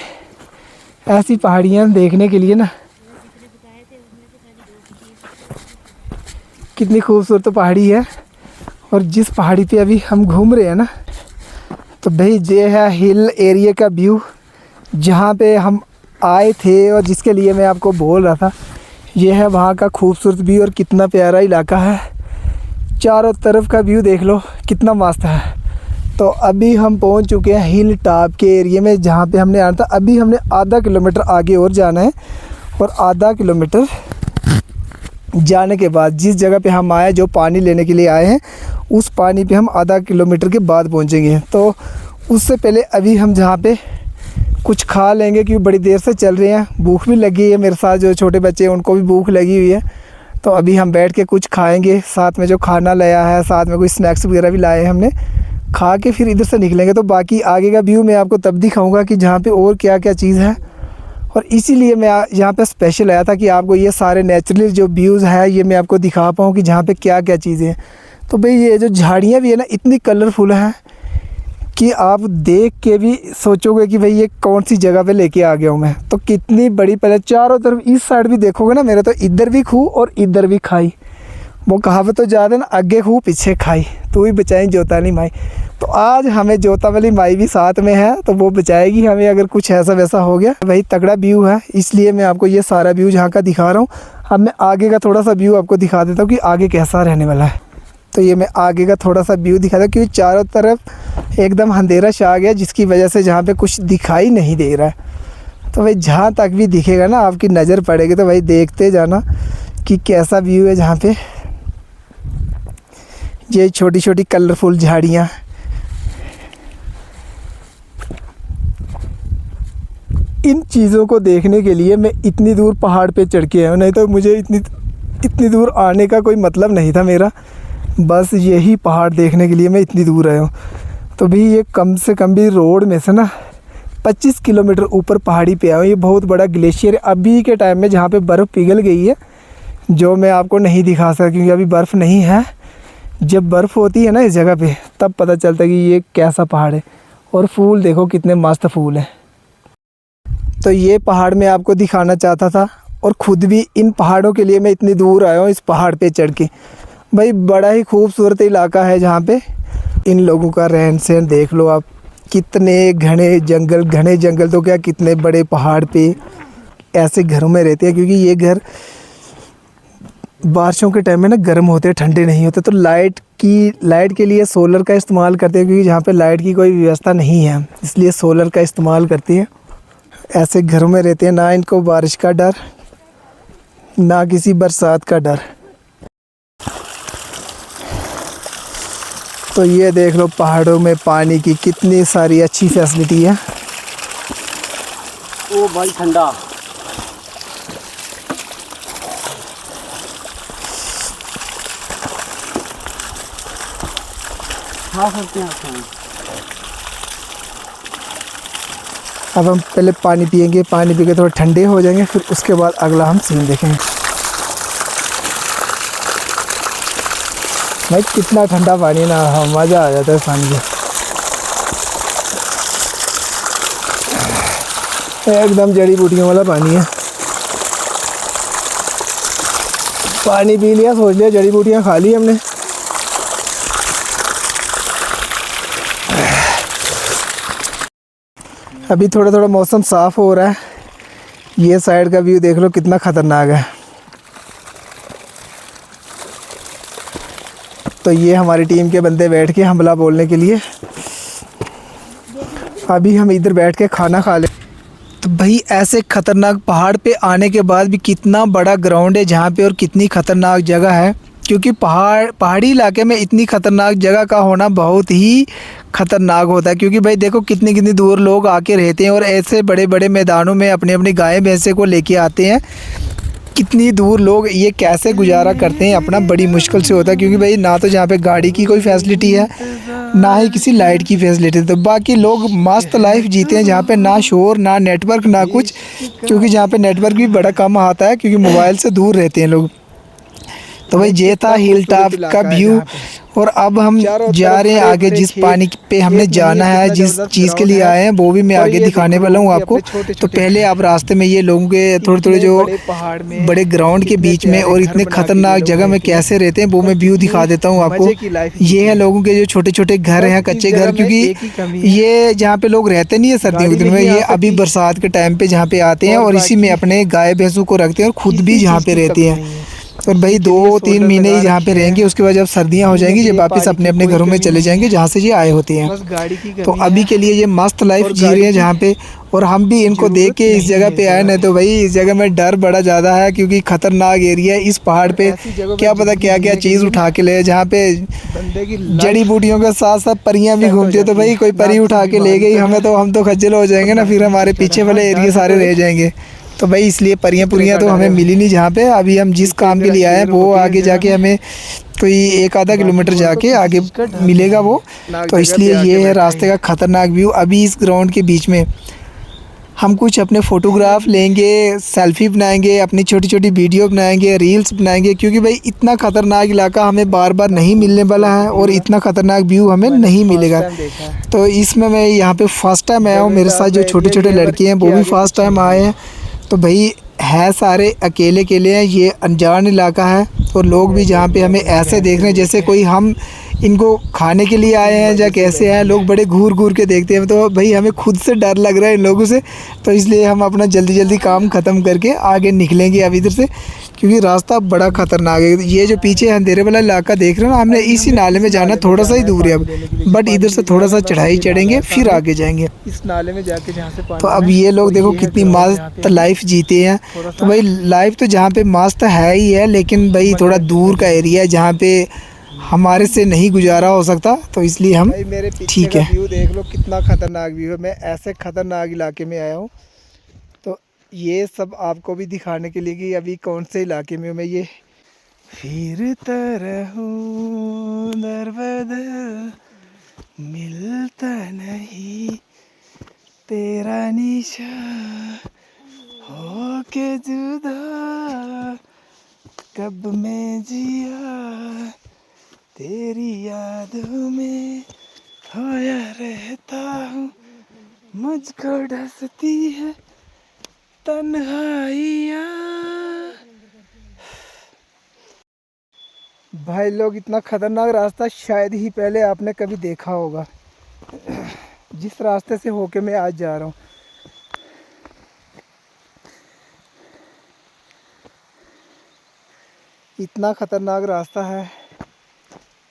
ऐसी पहाड़ियाँ देखने के लिए ना, कितनी खूबसूरत पहाड़ी है। और जिस पहाड़ी पे अभी हम घूम रहे हैं ना, तो भाई ये है हिल एरिया का व्यू, जहाँ पे हम आए थे और जिसके लिए मैं आपको बोल रहा था। ये है वहाँ का खूबसूरत व्यू और कितना प्यारा इलाका है। चारों तरफ का व्यू देख लो कितना मस्त है। तो अभी हम पहुँच चुके हैं हिल टॉप के एरिया में, जहाँ पे हमने आना था। अभी हमने आधा किलोमीटर आगे और जाना है, और आधा किलोमीटर जाने के बाद जिस जगह पे हम आए, जो पानी लेने के लिए आए हैं, उस पानी पे हम आधा किलोमीटर के बाद पहुँचेंगे। तो उससे पहले अभी हम जहाँ पे कुछ खा लेंगे, क्योंकि बड़ी देर से चल रहे हैं। भूख भी लगी है, मेरे साथ जो छोटे बच्चे हैं उनको भी भूख लगी हुई है। तो अभी हम बैठ के कुछ खाएंगे, साथ में जो खाना लाया है, साथ में कोई स्नैक्स वगैरह भी लाए हैं हमने, खा के फिर इधर से निकलेंगे। तो बाकी आगे का व्यू मैं आपको तब दिखाऊंगा कि जहाँ पे और क्या क्या चीज़ है। और इसीलिए मैं यहाँ पे स्पेशल आया था कि आपको ये सारे नेचुरल जो व्यूज़ है ये मैं आपको दिखा पाऊँ कि जहाँ पे क्या क्या चीज़ें हैं। तो भाई ये जो झाड़ियाँ भी है ना, इतनी कलरफुल हैं कि आप देख के भी सोचोगे कि भाई ये कौन सी जगह पे लेके आ गया हूँ मैं। तो कितनी बड़ी, पहले चारों तरफ इस साइड भी देखोगे ना मेरे, तो इधर भी खूह और इधर भी खाई। वो कहावत तो ज़्यादा ना, आगे खूह पीछे खाई, तू ही बचाई जोता नहीं माई। तो आज हमें जोता वाली माई भी साथ में है, तो वो बचाएगी हमें अगर कुछ ऐसा वैसा हो गया। भाई तगड़ा व्यू है, इसलिए मैं आपको ये सारा व्यू जहाँ का दिखा रहा हूँ। अब मैं आगे का थोड़ा सा व्यू आपको दिखा देता हूँ कि आगे कैसा रहने वाला है। तो ये मैं आगे का थोड़ा सा व्यू दिखा था, क्योंकि चारों तरफ एकदम अंधेरा छा गया, जिसकी वजह से जहाँ पे कुछ दिखाई नहीं दे रहा है। तो भाई जहाँ तक भी दिखेगा ना, आपकी नज़र पड़ेगी, तो भाई देखते जाना कि कैसा व्यू है। जहाँ पे ये छोटी छोटी कलरफुल झाड़ियाँ, इन चीज़ों को देखने के लिए मैं इतनी दूर पहाड़ पे चढ़ के आया हूँ। नहीं तो मुझे इतनी दूर आने का कोई मतलब नहीं था मेरा, बस यही पहाड़ देखने के लिए मैं इतनी दूर आया हूँ। तो भी ये कम से कम भी रोड में से ना 25 किलोमीटर ऊपर पहाड़ी पे आया हूँ। ये बहुत बड़ा ग्लेशियर अभी के टाइम में, जहाँ पे बर्फ़ पिघल गई है, जो मैं आपको नहीं दिखा सकता क्योंकि अभी बर्फ़ नहीं है। जब बर्फ़ होती है ना इस जगह पे, तब पता चलता है कि ये कैसा पहाड़ है। और फूल देखो कितने मस्त फूल हैं। तो ये पहाड़ मैं आपको दिखाना चाहता था, और ख़ुद भी इन पहाड़ों के लिए मैं इतनी दूर आया हूँ इस पहाड़ पे चढ़ के। भाई बड़ा ही खूबसूरत इलाका है, जहाँ पे इन लोगों का रहन सहन देख लो आप। कितने घने जंगल तो क्या, कितने बड़े पहाड़ पे ऐसे घरों में रहते हैं। क्योंकि ये घर बारिशों के टाइम में ना गर्म होते हैं, ठंडे नहीं होते। तो लाइट के लिए सोलर का इस्तेमाल करते हैं, क्योंकि जहाँ पे लाइट की कोई व्यवस्था नहीं है, इसलिए सोलर का इस्तेमाल करते हैं। ऐसे घरों में रहते हैं, ना इनको बारिश का डर, ना किसी बरसात का डर। तो ये देख लो पहाड़ों में पानी की कितनी सारी अच्छी फैसिलिटी है। ओ भाई ठंडा। हाँ सकते हैं। अब हम पहले पानी पियेंगे, पानी पी के थोड़ा ठंडे हो जाएंगे, फिर उसके बाद अगला हम सीन देखेंगे। भाई कितना ठंडा पानी ना, हाँ मज़ा आ जाता है पानी का, एकदम जड़ी बूटियों वाला पानी है। पानी पी लिया, सोच लिया जड़ी बूटियाँ खा ली हमने। अभी थोड़ा थोड़ा मौसम साफ़ हो रहा है। ये साइड का व्यू देख लो कितना ख़तरनाक है। तो ये हमारी टीम के बंदे बैठ के हमला बोलने के लिए, अभी हम इधर बैठ के खाना खा ले। तो भाई ऐसे ख़तरनाक पहाड़ पे आने के बाद भी कितना बड़ा ग्राउंड है जहाँ पे, और कितनी ख़तरनाक जगह है, क्योंकि पहाड़ी इलाके में इतनी ख़तरनाक जगह का होना बहुत ही ख़तरनाक होता है। क्योंकि भाई देखो कितनी कितनी दूर लोग आके रहते हैं और ऐसे बड़े बड़े मैदानों में अपनी अपनी गायें भैंसे को लेके आते हैं। कितनी दूर लोग ये कैसे गुजारा करते हैं अपना, बड़ी मुश्किल से होता है। क्योंकि भाई ना तो जहाँ पे गाड़ी की कोई फैसिलिटी है, ना ही किसी लाइट की फैसिलिटी, तो बाकी लोग मस्त लाइफ जीते हैं जहाँ पे ना शोर ना नेटवर्क ना कुछ। क्योंकि जहाँ पे नेटवर्क भी बड़ा कम आता है क्योंकि मोबाइल से दूर रहते हैं लोग। तो भाई ये था हिल टॉप का व्यू। और अब हम जा रहे हैं आगे, जिस पानी पे हमने जाना है, जिस चीज़ के लिए आए हैं वो भी मैं आगे दिखाने वाला हूँ आपको। तो पहले आप रास्ते में ये लोगों के थोड़े थोड़े जो बड़े ग्राउंड के बीच में और इतने ख़तरनाक जगह में कैसे रहते हैं वो मैं व्यू दिखा देता हूँ आपको। ये है लोगों के जो छोटे छोटे घर हैं, कच्चे घर, क्योंकि ये जहाँ पे लोग रहते नहीं है सर्दियों के दिन में, ये अभी बरसात के टाइम पे जहाँ पे आते हैं और इसी में अपने गाय भैंसों को रखते हैं और खुद भी जहाँ पे रहते हैं। और भाई 2-3 महीने ही जहाँ पे रहेंगे, उसके बाद जब सर्दियाँ हो जाएंगी ये वापस अपने अपने घरों में चले जाएंगे जहाँ से ये आए होते हैं। तो अभी के लिए ये मस्त लाइफ जी रहे हैं जहाँ पे, और हम भी इनको देख के इस जगह पे आए। नहीं तो भाई इस जगह में डर बड़ा ज़्यादा है क्योंकि ख़तरनाक एरिया है। इस पहाड़ पे क्या पता क्या क्या चीज़ उठा के ले, जहाँ पे जड़ी बूटियों के साथ साथ परियाँ भी घूमती है। तो भाई कोई परी उठा के ले गई हमें तो हम तो खज्जल हो जाएंगे ना, फिर हमारे पीछे वाले एरिया सारे रह जाएंगे। तो भाई इसलिए परियाँ पुरियाँ तो हमें मिली नहीं जहाँ पे अभी हम जिस काम के लिए आए हैं, वो आगे जाके हमें कोई 1-आधा किलोमीटर जाके आगे मिलेगा वो। तो इसलिए ये है रास्ते का ख़तरनाक व्यू। अभी इस ग्राउंड के बीच में हम कुछ अपने फ़ोटोग्राफ लेंगे, सेल्फ़ी बनाएंगे, अपनी छोटी छोटी वीडियो बनाएंगे, रील्स बनाएंगे, क्योंकि भाई इतना ख़तरनाक इलाका हमें बार बार नहीं मिलने वाला है और इतना ख़तरनाक व्यू हमें नहीं मिलेगा। तो इसमें मैं यहाँ पे फ़र्स्ट टाइम आया हूँ, मेरे साथ जो छोटे छोटे लड़के हैं वो भी फ़र्स्ट टाइम आए हैं। तो भाई है सारे अकेले अकेले हैं, ये अनजान इलाका है और लोग भी जहाँ पे हमें ऐसे देख रहे हैं जैसे कोई हम इनको खाने के लिए आए हैं या कैसे हैं। लोग बड़े घूर घूर के देखते हैं, तो भाई हमें खुद से डर लग रहा है इन लोगों से। तो इसलिए हम अपना जल्दी जल्दी काम ख़त्म करके आगे निकलेंगे अब इधर से, क्योंकि रास्ता बड़ा ख़तरनाक है। ये जो पीछे अंधेरे वाला इलाका देख रहे हो ना, हमने इसी नाले में जाना, थोड़ा सा ही दूर है अब, बट इधर से थोड़ा सा चढ़ाई चढ़ेंगे फिर आगे जाएंगे इस नाले में जाके जहाँ से। तो अब ये लोग देखो कितनी मस्त लाइफ जीते हैं। तो भाई लाइफ तो जहाँ पे मस्त है ही है, लेकिन भाई थोड़ा दूर का एरिया है जहाँ पे हमारे से नहीं गुजारा हो सकता, तो इसलिए हम ठीक है। व्यू देख लो कितना ख़तरनाक व्यू है। मैं ऐसे ख़तरनाक इलाके में आया हूँ, तो ये सब आपको भी दिखाने के लिए कि अभी कौन से इलाके में हूँ मैं। ये फिरता रहूं दर बदर, मिलता नहीं तेरा निशान, हो के जुदा कब मैं जिया, तेरी यादों में खोया रहता हूँ, मुझको डसती है तन्हाइयाँ। भाई लोग इतना ख़तरनाक रास्ता शायद ही पहले आपने कभी देखा होगा, जिस रास्ते से होके मैं आज जा रहा हूँ। इतना ख़तरनाक रास्ता है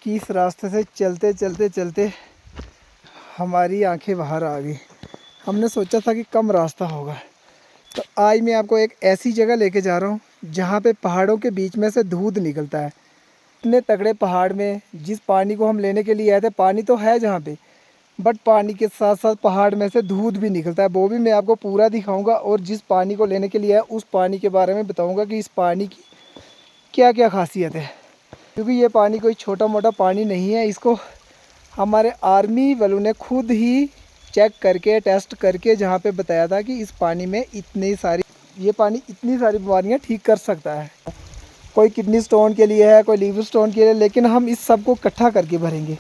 कि इस रास्ते से चलते चलते चलते हमारी आंखें बाहर आ गई। हमने सोचा था कि कम रास्ता होगा। तो आज मैं आपको एक ऐसी जगह लेके जा रहा हूँ जहाँ पे पहाड़ों के बीच में से दूध निकलता है। इतने तगड़े पहाड़ में जिस पानी को हम लेने के लिए आए थे, पानी तो है जहाँ पे, बट पानी के साथ साथ पहाड़ में से दूध भी निकलता है। वो भी मैं आपको पूरा दिखाऊंगा और जिस पानी को लेने के लिए आया उस पानी के बारे में बताऊंगा कि इस पानी की क्या क्या खासियत है। क्योंकि ये पानी कोई छोटा मोटा पानी नहीं है, इसको हमारे आर्मी वालों ने खुद ही चेक करके टेस्ट करके जहाँ पे बताया था कि इस पानी में ये पानी इतनी सारी बीमारियाँ ठीक कर सकता है। कोई किडनी स्टोन के लिए है, कोई लीवर स्टोन के लिए, लेकिन हम इस सब को इकट्ठा करके भरेंगे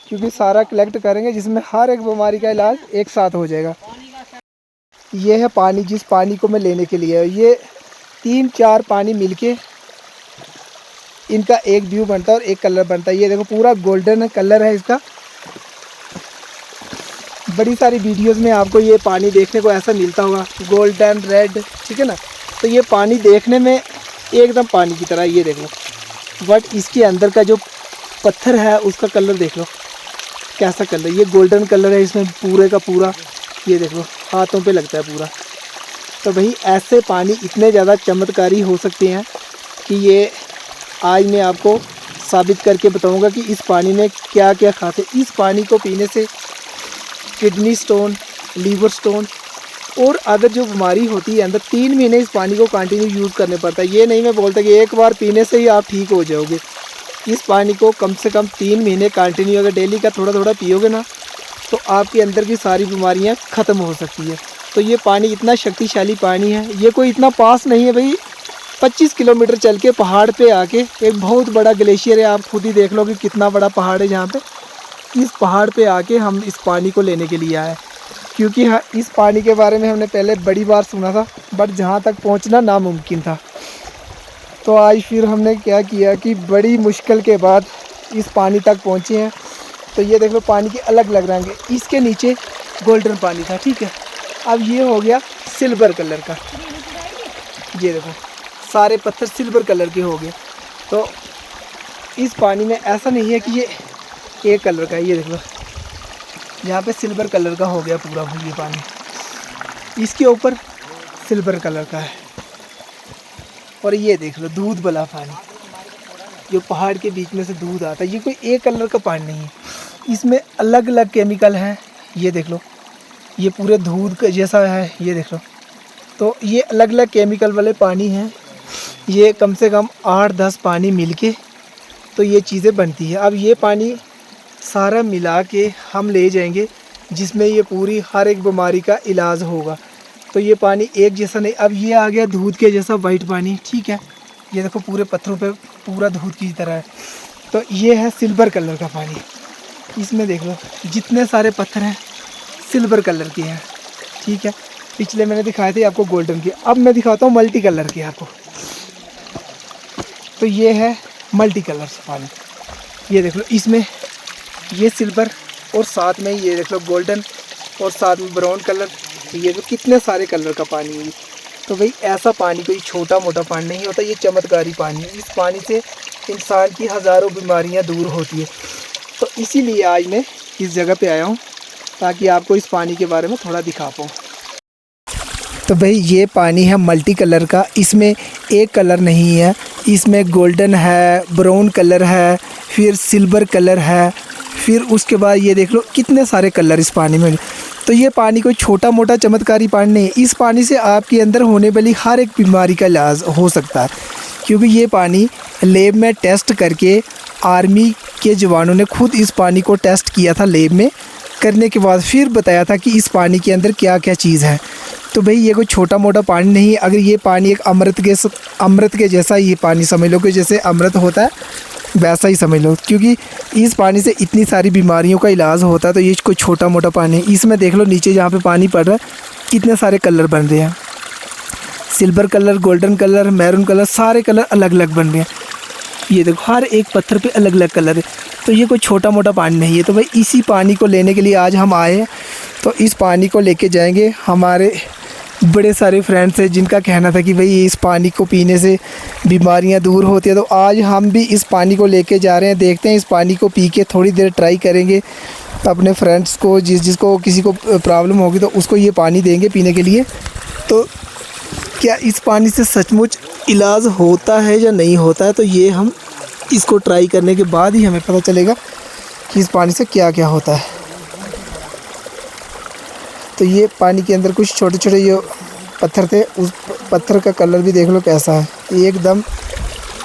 क्योंकि सारा कलेक्ट करेंगे जिसमें हर एक बीमारी का इलाज एक साथ हो जाएगा। ये है पानी, जिस पानी को मैं लेने के लिए, ये 3-4 पानी मिलके इनका एक व्यू बनता है और एक कलर बनता है। ये देखो पूरा गोल्डन कलर है इसका। बड़ी सारी वीडियोस में आपको ये पानी देखने को ऐसा मिलता होगा, गोल्डन रेड, ठीक है ना। तो ये पानी देखने में एकदम पानी की तरह, ये देख लो, बट इसके अंदर का जो पत्थर है उसका कलर देख लो कैसा कलर, ये गोल्डन कलर है इसमें पूरे का पूरा। ये देख लो हाथों पे लगता है पूरा। तो भाई ऐसे पानी इतने ज़्यादा चमत्कारी हो सकते हैं कि ये आज मैं आपको साबित करके बताऊंगा कि इस पानी में क्या क्या खाते। इस पानी को पीने से किडनी स्टोन, लीवर स्टोन और अदर जो बीमारी होती है अंदर 3 महीने इस पानी को कंटिन्यू यूज़ करने पड़ता है। ये नहीं मैं बोलता कि एक बार पीने से ही आप ठीक हो जाओगे। इस पानी को कम से कम 3 महीने कंटिन्यू अगर डेली का थोड़ा थोड़ा पियोगे ना तो आपके अंदर की सारी बीमारियां ख़त्म हो सकती है। तो ये पानी इतना शक्तिशाली पानी है, ये कोई इतना पास नहीं है भाई। 25 किलोमीटर चल के पहाड़ पे आके, एक बहुत बड़ा ग्लेशियर है, आप खुद ही देख लो कि कितना बड़ा पहाड़ है जहाँ पे। इस पहाड़ पे आके हम इस पानी को लेने के लिए आए क्योंकि इस पानी के बारे में हमने पहले बड़ी बार सुना था बट जहाँ तक पहुँचना नामुमकिन था। तो आज फिर हमने क्या किया कि बड़ी मुश्किल के बाद इस पानी तक पहुँचे हैं। तो ये देख लो पानी के अलग अलग रंग है, इसके नीचे गोल्डन पानी था, ठीक है। अब ये हो गया सिल्वर कलर का, ये देखो सारे पत्थर सिल्वर कलर के हो गए। तो इस पानी में ऐसा नहीं है कि ये एक कलर का है, ये देख लो यहाँ पे सिल्वर कलर का हो गया पूरा ये पानी, इसके ऊपर सिल्वर कलर का है। और ये देख लो दूध वाला पानी, जो पहाड़ के बीच में से दूध आता है, ये कोई एक कलर का पानी नहीं है, इसमें अलग अलग केमिकल हैं। ये देख लो ये पूरे दूध का जैसा है, ये देख लो। तो ये अलग अलग केमिकल वाले पानी हैं, ये कम से कम 8-10 पानी मिलके तो ये चीज़ें बनती है। अब ये पानी सारा मिला के हम ले जाएंगे जिसमें ये पूरी हर एक बीमारी का इलाज होगा। तो ये पानी एक जैसा नहीं, अब ये आ गया दूध के जैसा वाइट पानी, ठीक है। ये देखो पूरे पत्थरों पे पूरा दूध की तरह है। तो ये है सिल्वर कलर का पानी, इसमें देख लो जितने सारे पत्थर हैं सिल्वर कलर के हैं, ठीक है। पिछले मैंने दिखाए थे आपको गोल्डन के, अब मैं दिखाता हूँ मल्टी कलर के आपको। तो ये है मल्टी कलर पानी, ये देख लो इसमें ये सिल्वर और साथ में ये देख लो गोल्डन और साथ में ब्राउन कलर। ये तो कितने सारे कलर का पानी है। तो भाई ऐसा पानी कोई छोटा मोटा पानी नहीं होता, ये चमत्कारी पानी है। इस पानी से इंसान की हज़ारों बीमारियां दूर होती है। तो इसीलिए आज मैं इस जगह पे आया हूँ ताकि आपको इस पानी के बारे में थोड़ा दिखा पाऊँ। तो भाई ये पानी है मल्टी कलर का, इसमें एक कलर नहीं है, इसमें गोल्डन है, ब्राउन कलर है, फिर सिल्वर कलर है, फिर उसके बाद ये देख लो कितने सारे कलर इस पानी में। तो ये पानी कोई छोटा मोटा चमत्कारी पानी नहीं है, इस पानी से आपके अंदर होने वाली हर एक बीमारी का इलाज हो सकता है। क्योंकि ये पानी लैब में टेस्ट करके आर्मी के जवानों ने खुद इस पानी को टेस्ट किया था लैब में, करने के बाद फिर बताया था कि इस पानी के अंदर क्या क्या चीज़ है। तो भाई ये कोई छोटा मोटा पानी नहीं है। अगर ये पानी एक अमृत के जैसा ये पानी समझ लो कि जैसे अमृत होता है वैसा ही समझ लो, क्योंकि इस पानी से इतनी सारी बीमारियों का इलाज होता है। तो ये कोई छोटा मोटा पानी है। इसमें देख लो नीचे जहाँ पे पानी पड़ रहा है कितने सारे कलर बन रहे हैं, silver colour, golden colour, maroon colour, सारे कलर अलग अलग बन रहे हैं। ये देखो हर एक पत्थर पे अलग अलग कलर है। तो ये कोई छोटा मोटा पानी नहीं है। तो भाई इसी पानी को लेने के लिए आज हम आए हैं। तो इस पानी को लेके जाएंगे। हमारे बड़े सारे फ्रेंड्स हैं जिनका कहना था कि भाई इस पानी को पीने से बीमारियां दूर होती है। तो आज हम भी इस पानी को लेके जा रहे हैं। देखते हैं इस पानी को पी के थोड़ी देर ट्राई करेंगे, अपने फ्रेंड्स को जिसको किसी को प्रॉब्लम होगी तो उसको ये पानी देंगे पीने के लिए। तो क्या इस पानी से सचमुच इलाज होता है या नहीं होता है, तो ये हम इसको ट्राई करने के बाद ही हमें पता चलेगा कि इस पानी से क्या क्या होता है। तो ये पानी के अंदर कुछ छोटे छोटे जो पत्थर थे, उस पत्थर का कलर भी देख लो कैसा है, एकदम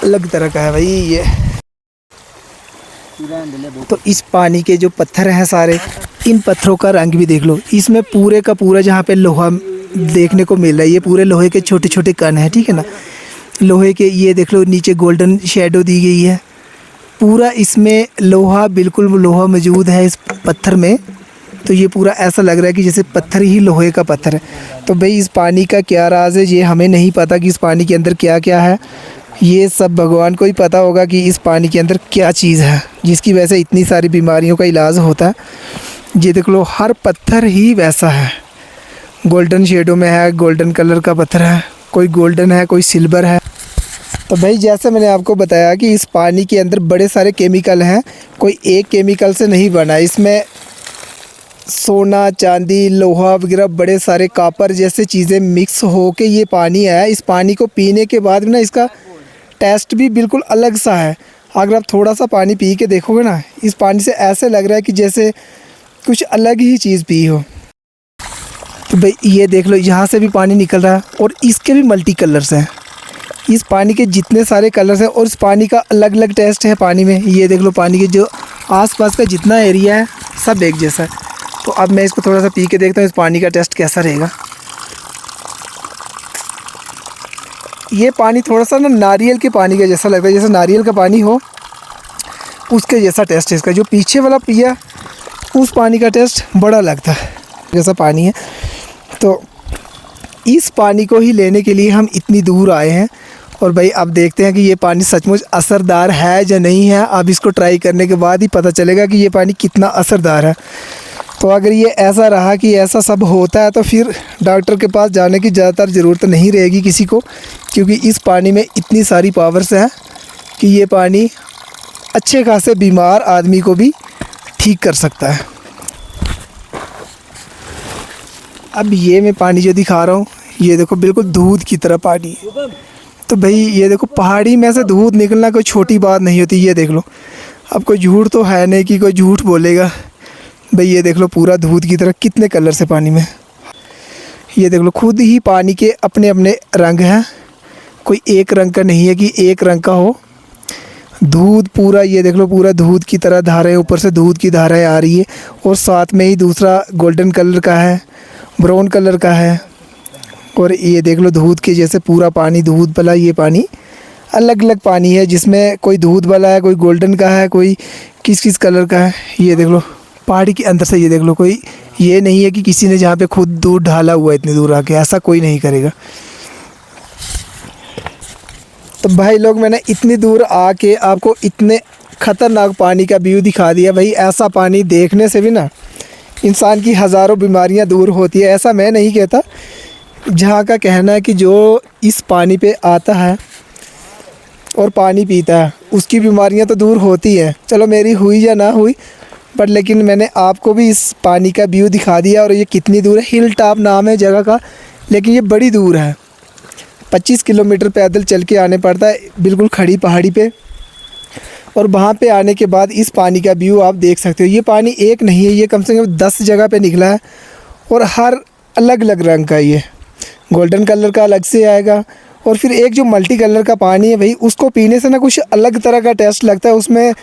अलग तरह का है भाई ये। तो इस पानी के जो पत्थर हैं सारे, इन पत्थरों का रंग भी देख लो। इसमें पूरे का पूरा जहाँ पे लोहा देखने को मिल रहा है, ये पूरे लोहे के छोटे छोटे कण हैं, ठीक है ना। लोहे के, ये देख लो नीचे गोल्डन शेडो दी गई है। पूरा इसमें लोहा, बिल्कुल लोहा मौजूद है इस पत्थर में। तो ये पूरा ऐसा लग रहा है कि जैसे पत्थर ही लोहे का पत्थर है। तो भाई इस पानी का क्या राज है, ये हमें नहीं पता कि इस पानी के अंदर क्या क्या है। ये सब भगवान को ही पता होगा कि इस पानी के अंदर क्या चीज़ है जिसकी वजह से इतनी सारी बीमारियों का इलाज होता है। ये देख लो हर पत्थर ही वैसा है, गोल्डन शेडो में है, गोल्डन कलर का पत्थर है, कोई गोल्डन है, कोई सिल्वर है। तो भाई जैसे मैंने आपको बताया कि इस पानी के अंदर बड़े सारे केमिकल हैं, कोई एक केमिकल से नहीं बना। इसमें सोना, चांदी, लोहा वगैरह बड़े सारे कॉपर जैसे चीज़ें मिक्स हो के ये पानी है। इस पानी को पीने के बाद ना इसका टेस्ट भी बिल्कुल अलग सा है। अगर आप थोड़ा सा पानी पी के देखोगे ना, इस पानी से ऐसे लग रहा है कि जैसे कुछ अलग ही चीज़ पी हो। तो भाई ये देख लो यहाँ से भी पानी निकल रहा है और इसके भी मल्टी कलर्स हैं। इस पानी के जितने सारे कलर्स हैं और इस पानी का अलग अलग टेस्ट है पानी में। ये देख लो पानी के जो आसपास का जितना एरिया है सब एक जैसा है। तो अब मैं इसको थोड़ा सा पी के देखता हूँ इस पानी का टेस्ट कैसा रहेगा। ये पानी थोड़ा सा ना नारियल के पानी का जैसा लगता है, जैसे नारियल का पानी हो उसके जैसा टेस्ट है इसका। जो पीछे वाला पिया उस पानी का टेस्ट बड़ा लगता है जैसा पानी है। तो इस पानी को ही लेने के लिए हम इतनी दूर आए हैं। और भाई अब देखते हैं कि ये पानी सचमुच असरदार है या नहीं है। अब इसको ट्राई करने के बाद ही पता चलेगा कि ये पानी कितना असरदार है। तो अगर ये ऐसा रहा कि ऐसा सब होता है तो फिर डॉक्टर के पास जाने की ज़्यादातर ज़रूरत नहीं रहेगी किसी को, क्योंकि इस पानी में इतनी सारी पावर्स हैं कि ये पानी अच्छे खासे बीमार आदमी को भी ठीक कर सकता है। अब ये मैं पानी जो दिखा रहा हूँ, ये देखो बिल्कुल दूध की तरह पानी है। तो भाई ये देखो पहाड़ी में से दूध निकलना कोई छोटी बात नहीं होती। ये देख लो, अब कोई झूठ तो है नहीं कि कोई झूठ बोलेगा। भाई ये देख लो पूरा दूध की तरह कितने कलर से पानी में। ये देख लो खुद ही पानी के अपने अपने रंग हैं, कोई एक रंग का नहीं है कि एक रंग का हो। दूध पूरा, ये देख लो पूरा दूध की तरह धाराएं, ऊपर से दूध की धाराएं आ रही है और साथ में ही दूसरा गोल्डन कलर का है, ब्राउन कलर का है। और ये देख लो दूध के जैसे पूरा पानी, दूध वाला ये पानी अलग अलग पानी है, जिसमें कोई दूध वाला है, कोई गोल्डन का है, कोई किस किस कलर का है। ये देख लो पहाड़ी के अंदर से, ये देख लो कोई ये नहीं है कि किसी ने जहाँ पे खुद दूध ढाला हुआ है इतनी दूर आके, ऐसा कोई नहीं करेगा। तो भाई लोग मैंने इतनी दूर आके आपको इतने ख़तरनाक पानी का व्यू दिखा दिया। भाई ऐसा पानी देखने से भी ना इंसान की हज़ारों बीमारियां दूर होती है, ऐसा मैं नहीं कहता। जहाँ का कहना है कि जो इस पानी पे आता है और पानी पीता है उसकी बीमारियां तो दूर होती हैं। चलो मेरी हुई या ना हुई, बट लेकिन मैंने आपको भी इस पानी का व्यू दिखा दिया। और ये कितनी दूर है, हिल टॉप नाम है जगह का, लेकिन ये बड़ी दूर है। 25 किलोमीटर पैदल चल के आने पड़ता है बिल्कुल खड़ी पहाड़ी पे। और वहाँ पे आने के बाद इस पानी का व्यू आप देख सकते हो। ये पानी एक नहीं है, ये कम से कम 10 जगह पे निकला है और हर अलग अलग रंग का। ये गोल्डन कलर का अलग से आएगा और फिर एक जो मल्टी कलर का पानी है भाई, उसको पीने से ना कुछ अलग तरह का टेस्ट लगता है। उसमें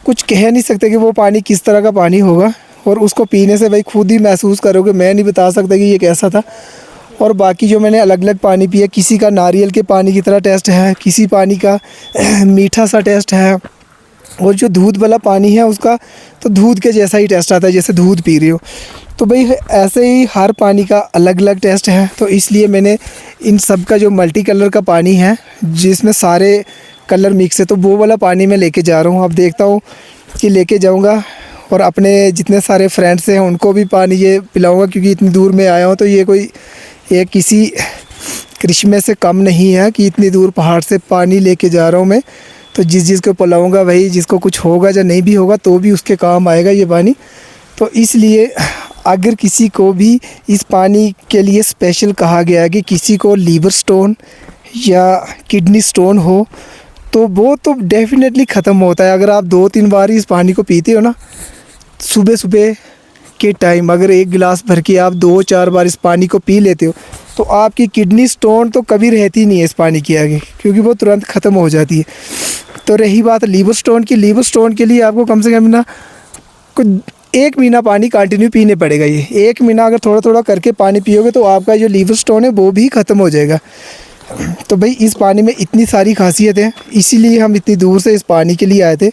कुछ कह नहीं सकते कि वो पानी किस तरह का पानी होगा, और उसको पीने से भाई खुद ही महसूस करोगे। मैं नहीं बता सकता कि ये कैसा था। और बाकी जो मैंने अलग अलग पानी पिया, किसी का नारियल के पानी की तरह टेस्ट है, किसी पानी का मीठा सा टेस्ट है, और जो दूध वाला पानी है उसका तो दूध के जैसा ही टेस्ट आता है, जैसे दूध पी रही हो। तो भाई ऐसे ही हर पानी का अलग अलग टेस्ट है। तो इसलिए मैंने इन सब का जो मल्टी कलर का पानी है जिसमें सारे कलर मिक्स है, तो वो वाला पानी मैं लेके जा रहा हूँ। अब देखता हूँ कि लेके जाऊँगा और अपने जितने सारे फ्रेंड्स हैं उनको भी पानी ये पिलाऊँगा, क्योंकि इतनी दूर में आया हूँ। तो ये कोई ये किसी करिश्मे से कम नहीं है कि इतनी दूर पहाड़ से पानी लेके जा रहा हूँ मैं। तो जिस को पिलाऊँगा भाई, जिसको कुछ होगा या नहीं भी होगा तो भी उसके काम आएगा ये पानी। तो इसलिए अगर किसी को भी इस पानी के लिए स्पेशल कहा गया है कि किसी को लीवर स्टोन या किडनी स्टोन हो, तो वो तो डेफिनेटली ख़त्म होता है। अगर आप 2-3 बार इस पानी को पीते हो ना, सुबह सुबह के टाइम अगर एक गिलास भर के आप 2-4 बार इस पानी को पी लेते हो, तो आपकी किडनी स्टोन तो कभी रहती नहीं है इस पानी के आगे, क्योंकि वो तुरंत ख़त्म हो जाती है। तो रही बात लीवर स्टोन की, लीवर स्टोन के लिए आपको कम से कम ना कुछ 1 महीना पानी कंटिन्यू पीने पड़ेगा। ये 1 महीना अगर थोड़ा थोड़ा करके पानी पियोगे तो आपका जो लीवर स्टोन है वो भी ख़त्म हो जाएगा। तो भाई इस पानी में इतनी सारी खासियत है, इसीलिए हम इतनी दूर से इस पानी के लिए आए थे।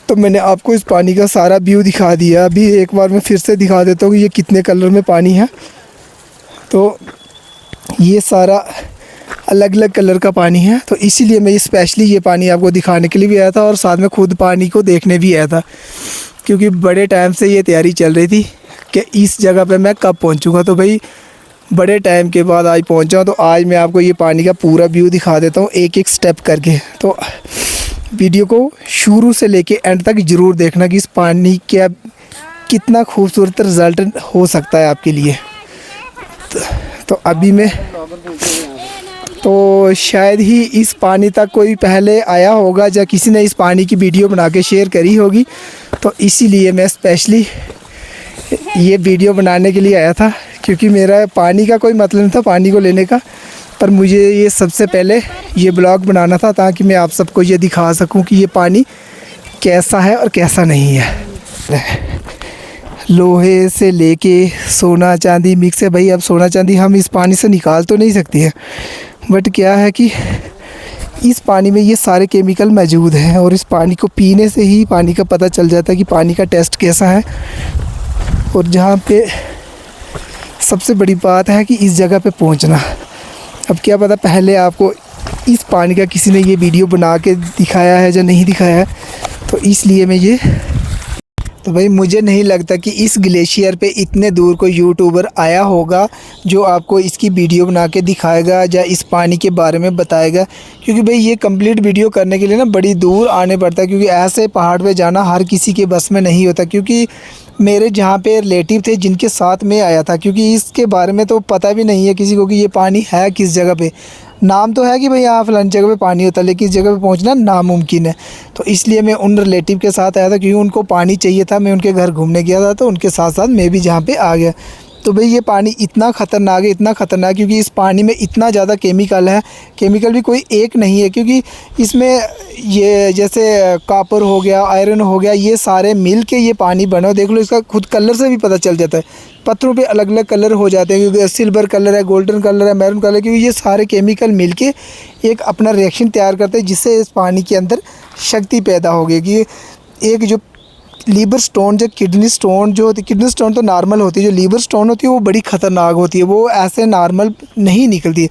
तो मैंने आपको इस पानी का सारा व्यू दिखा दिया। अभी एक बार मैं फिर से दिखा देता हूँ कि ये कितने कलर में पानी है। तो ये सारा अलग अलग कलर का पानी है, तो इसीलिए मैं स्पेशली ये पानी आपको दिखाने के लिए भी आया था और साथ में खुद पानी को देखने भी आया था, क्योंकि बड़े टाइम से ये तैयारी चल रही थी कि इस जगह पे मैं कब पहुंचूंगा। तो भाई बड़े टाइम के बाद आज पहुंचा, तो आज मैं आपको ये पानी का पूरा व्यू दिखा देता हूँ एक एक स्टेप करके। तो वीडियो को शुरू से लेके एंड तक ज़रूर देखना कि इस पानी का कितना खूबसूरत रिज़ल्ट हो सकता है आपके लिए। तो अभी मैं तो शायद ही इस पानी तक कोई पहले आया होगा या किसी ने इस पानी की वीडियो बना के शेयर करी होगी, तो इसीलिए मैं स्पेशली ये वीडियो बनाने के लिए आया था, क्योंकि मेरा पानी का कोई मतलब नहीं था पानी को लेने का, पर मुझे ये सबसे पहले ये ब्लॉग बनाना था ताकि मैं आप सबको ये दिखा सकूं कि ये पानी कैसा है और कैसा नहीं है। लोहे से लेके सोना चांदी मिक्स है भाई। अब सोना चांदी हम इस पानी से निकाल तो नहीं सकते हैं, बट क्या है कि इस पानी में ये सारे केमिकल मौजूद हैं और इस पानी को पीने से ही पानी का पता चल जाता है कि पानी का टेस्ट कैसा है। और जहाँ पे सबसे बड़ी बात है कि इस जगह पे पहुँचना। अब क्या पता पहले आपको इस पानी का किसी ने ये वीडियो बना के दिखाया है या नहीं दिखाया है, तो इसलिए मैं ये तो भाई मुझे नहीं लगता कि इस ग्लेशियर पे इतने दूर कोई यूट्यूबर आया होगा जो आपको इसकी वीडियो बना के दिखाएगा या इस पानी के बारे में बताएगा, क्योंकि भाई ये कंप्लीट वीडियो करने के लिए ना बड़ी दूर आने पड़ता है, क्योंकि ऐसे पहाड़ पे जाना हर किसी के बस में नहीं होता। क्योंकि मेरे जहाँ पे रिलेटिव थे जिनके साथ मैं आया था, क्योंकि इसके बारे में तो पता भी नहीं है किसी को कि ये पानी है किस जगह पे। नाम तो है कि भाई यहाँ फलानी जगह पे पानी होता है, लेकिन इस जगह पे पहुँचना नामुमकिन है। तो इसलिए मैं उन रिलेटिव के साथ आया था, क्योंकि उनको पानी चाहिए था। मैं उनके घर घूमने गया था, तो उनके साथ साथ मैं भी जहाँ पे आ गया। तो भाई ये पानी इतना ख़तरनाक है, इतना ख़तरनाक, क्योंकि इस पानी में इतना ज़्यादा केमिकल है। केमिकल भी कोई एक नहीं है, क्योंकि इसमें ये जैसे कॉपर हो गया, आयरन हो गया, ये सारे मिल के ये पानी बना। देख लो, इसका खुद कलर से भी पता चल जाता है। पत्थरों पे अलग अलग कलर हो जाते हैं, क्योंकि सिल्वर कलर है, गोल्डन कलर है, मैरून कलर, क्योंकि ये सारे केमिकल मिल के एक अपना रिएक्शन तैयार करते हैं, जिससे इस पानी के अंदर शक्ति पैदा होगी। कि एक जो लीवर स्टोन, जो किडनी स्टोन जो होती है, किडनी स्टोन तो नॉर्मल होती है, जो लीवर स्टोन होती है वो बड़ी ख़तरनाक होती है, वो ऐसे नॉर्मल नहीं निकलती है।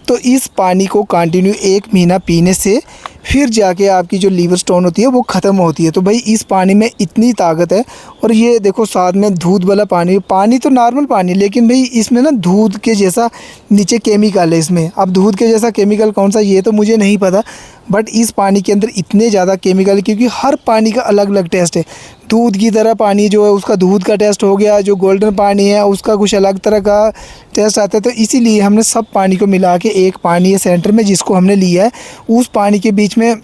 तो इस पानी को कंटिन्यू 1 महीना पीने से फिर जाके आपकी जो लीवर स्टोन होती है वो ख़त्म होती है। तो भाई इस पानी में इतनी ताकत है। और ये देखो साथ में दूध वाला पानी, पानी तो नॉर्मल पानी, लेकिन भाई इसमें ना दूध के जैसा नीचे केमिकल है इसमें। अब दूध के जैसा केमिकल कौन सा ये तो मुझे नहीं पता, बट इस पानी के अंदर इतने ज़्यादा केमिकल है, क्योंकि हर पानी का अलग अलग टेस्ट है। दूध की तरह पानी जो है उसका दूध का टेस्ट हो गया, जो गोल्डन पानी है उसका कुछ अलग तरह का टेस्ट आता है। तो इसीलिए हमने सब पानी को मिला के एक पानी है सेंटर में, जिसको हमने लिया है। उस पानी के बीच में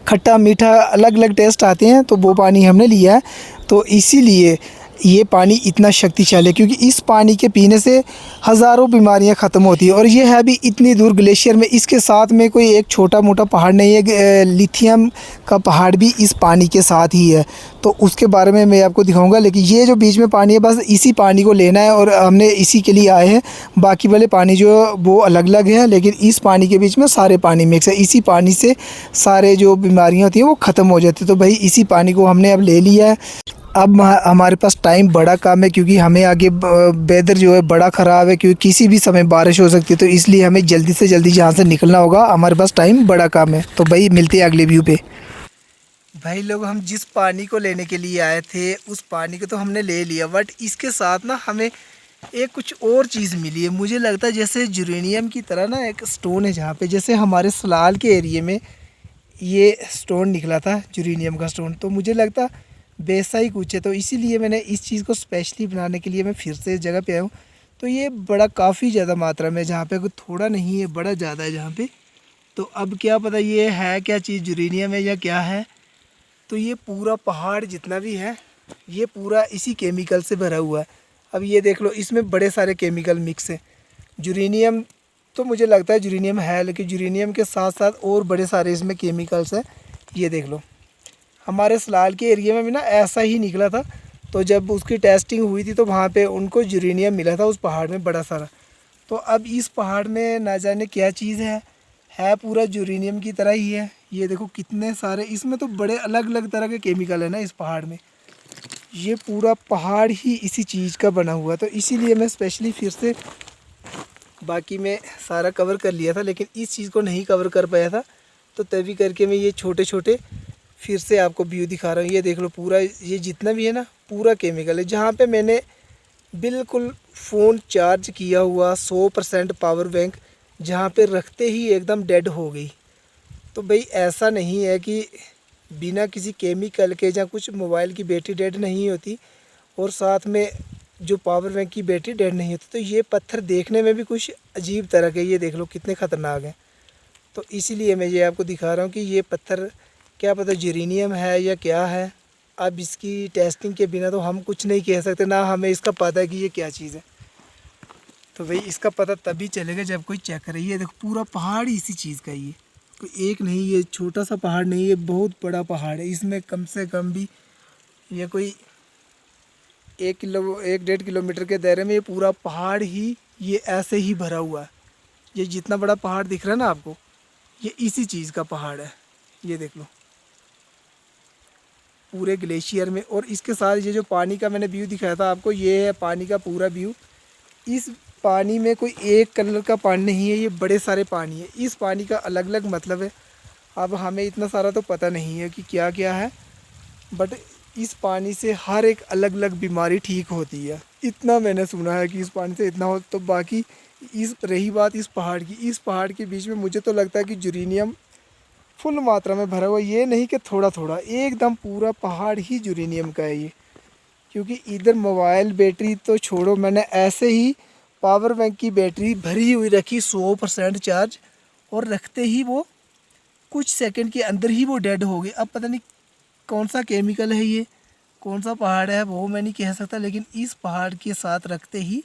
खट्टा मीठा अलग अलग टेस्ट आते हैं, तो वो पानी हमने लिया है। तो इसीलिए ये पानी इतना शक्तिशाली है, क्योंकि इस पानी के पीने से हज़ारों बीमारियां ख़त्म होती है। और ये है भी इतनी दूर ग्लेशियर में, इसके साथ में कोई एक छोटा मोटा पहाड़ नहीं है, लिथियम का पहाड़ भी इस पानी के साथ ही है। तो उसके बारे में मैं आपको दिखाऊंगा, लेकिन ये जो बीच में पानी है बस इसी पानी को लेना है और हमने इसी के लिए आए हैं। बाकी वाले पानी जो वो अलग अलग है, लेकिन इस पानी के बीच में सारे पानी मिक्स है। इसी पानी से सारे जो बीमारियाँ होती हैं वो ख़त्म हो जाती है। तो भाई इसी पानी को हमने अब ले लिया है। अब हमारे पास टाइम बड़ा कम है, क्योंकि हमें आगे वेदर जो है बड़ा ख़राब है, क्योंकि किसी भी समय बारिश हो सकती है। तो इसलिए हमें जल्दी से जल्दी यहाँ से निकलना होगा, हमारे पास टाइम बड़ा कम है। तो भाई मिलते हैं अगले व्यू पे। भाई लोग हम जिस पानी को लेने के लिए आए थे उस पानी को तो हमने ले लिया, बट इसके साथ ना हमें एक कुछ और चीज़ मिली है। मुझे लगता है जैसे यूरेनियम की तरह ना एक स्टोन है, जहाँ पे जैसे हमारे सलाल के एरिए में ये स्टोन निकला था यूरेनियम का स्टोन, तो मुझे लगता वैसा ही कुछ है। तो इसीलिए मैंने इस चीज़ को स्पेशली बनाने के लिए मैं फिर से इस जगह पे आया हूँ। तो ये बड़ा काफ़ी ज़्यादा मात्रा में, जहाँ पे थोड़ा नहीं है बड़ा ज़्यादा है जहाँ पे। तो अब क्या पता ये है क्या चीज़, यूरेनियम है या क्या है। तो ये पूरा पहाड़ जितना भी है ये पूरा इसी केमिकल से भरा हुआ है। अब ये देख लो, इसमें बड़े सारे केमिकल मिक्स हैं। यूरेनियम तो मुझे लगता है यूरेनियम है, लेकिन यूरेनियम के साथ साथ और बड़े सारे इसमें केमिकल्स हैं। ये देख लो, हमारे सलाल के एरिया में भी ना ऐसा ही निकला था। तो जब उसकी टेस्टिंग हुई थी तो वहाँ पे उनको यूरेनियम मिला था उस पहाड़ में बड़ा सारा। तो अब इस पहाड़ में ना जाने क्या चीज़ है पूरा यूरेनियम की तरह ही है। ये देखो कितने सारे, इसमें तो बड़े अलग अलग तरह के केमिकल है ना इस पहाड़ में। ये पूरा पहाड़ ही इसी चीज़ का बना हुआ, तो इसीलिए मैं स्पेशली फिर से, बाकी मैं सारा कवर कर लिया था लेकिन इस चीज़ को नहीं कवर कर पाया था, तो तभी करके मैं ये छोटे छोटे फिर से आपको व्यू दिखा रहा हूँ। ये देख लो पूरा, ये जितना भी है ना पूरा केमिकल है। जहाँ पे मैंने बिल्कुल फ़ोन चार्ज किया हुआ 100% पावर बैंक, जहाँ पे रखते ही एकदम डेड हो गई। तो भाई ऐसा नहीं है कि बिना किसी केमिकल के या कुछ मोबाइल की बैटरी डेड नहीं होती और साथ में जो पावर बैंक की बैटरी डेड नहीं होती। तो ये पत्थर देखने में भी कुछ अजीब तरह के, ये देख लो कितने ख़तरनाक हैं। तो इसीलिए मैं ये आपको दिखा रहा हूँ कि ये पत्थर क्या पता यूरेनियम है या क्या है। अब इसकी टेस्टिंग के बिना तो हम कुछ नहीं कह सकते, ना हमें इसका पता है कि ये क्या चीज़ है। तो भाई इसका पता तभी चलेगा जब कोई चेक करे। ये देखो पूरा पहाड़ ही इसी चीज़ का, ये कोई एक नहीं, ये छोटा सा पहाड़ नहीं, ये बहुत बड़ा पहाड़ है। इसमें कम से कम भी ये कोई 1-1.5 किलोमीटर के दायरे में ये पूरा पहाड़ ही ये ऐसे ही भरा हुआ है। ये जितना बड़ा पहाड़ दिख रहा है ना आपको, ये इसी चीज़ का पहाड़ है। ये देख लो पूरे ग्लेशियर में। और इसके साथ ये जो पानी का मैंने व्यू दिखाया था आपको, ये है पानी का पूरा व्यू। इस पानी में कोई एक कलर का पानी नहीं है, ये बड़े सारे पानी है। इस पानी का अलग अलग मतलब है। अब हमें इतना सारा तो पता नहीं है कि क्या क्या है, बट इस पानी से हर एक अलग अलग बीमारी ठीक होती है। इतना मैंने सुना है कि इस पानी से इतना हो। तो बाकी इस रही बात इस पहाड़ की, इस पहाड़ के बीच में मुझे तो लगता है कि यूरेनियम फुल मात्रा में भरा हुआ, ये नहीं कि थोड़ा थोड़ा, एकदम पूरा पहाड़ ही यूरेनियम का है ये। क्योंकि इधर मोबाइल बैटरी तो छोड़ो, मैंने ऐसे ही पावर बैंक की बैटरी भरी हुई रखी 100% चार्ज, और रखते ही वो कुछ सेकंड के अंदर ही वो डेड हो गई। अब पता नहीं कौन सा केमिकल है ये, कौन सा पहाड़ है वो मैं नहीं कह सकता, लेकिन इस पहाड़ के साथ रखते ही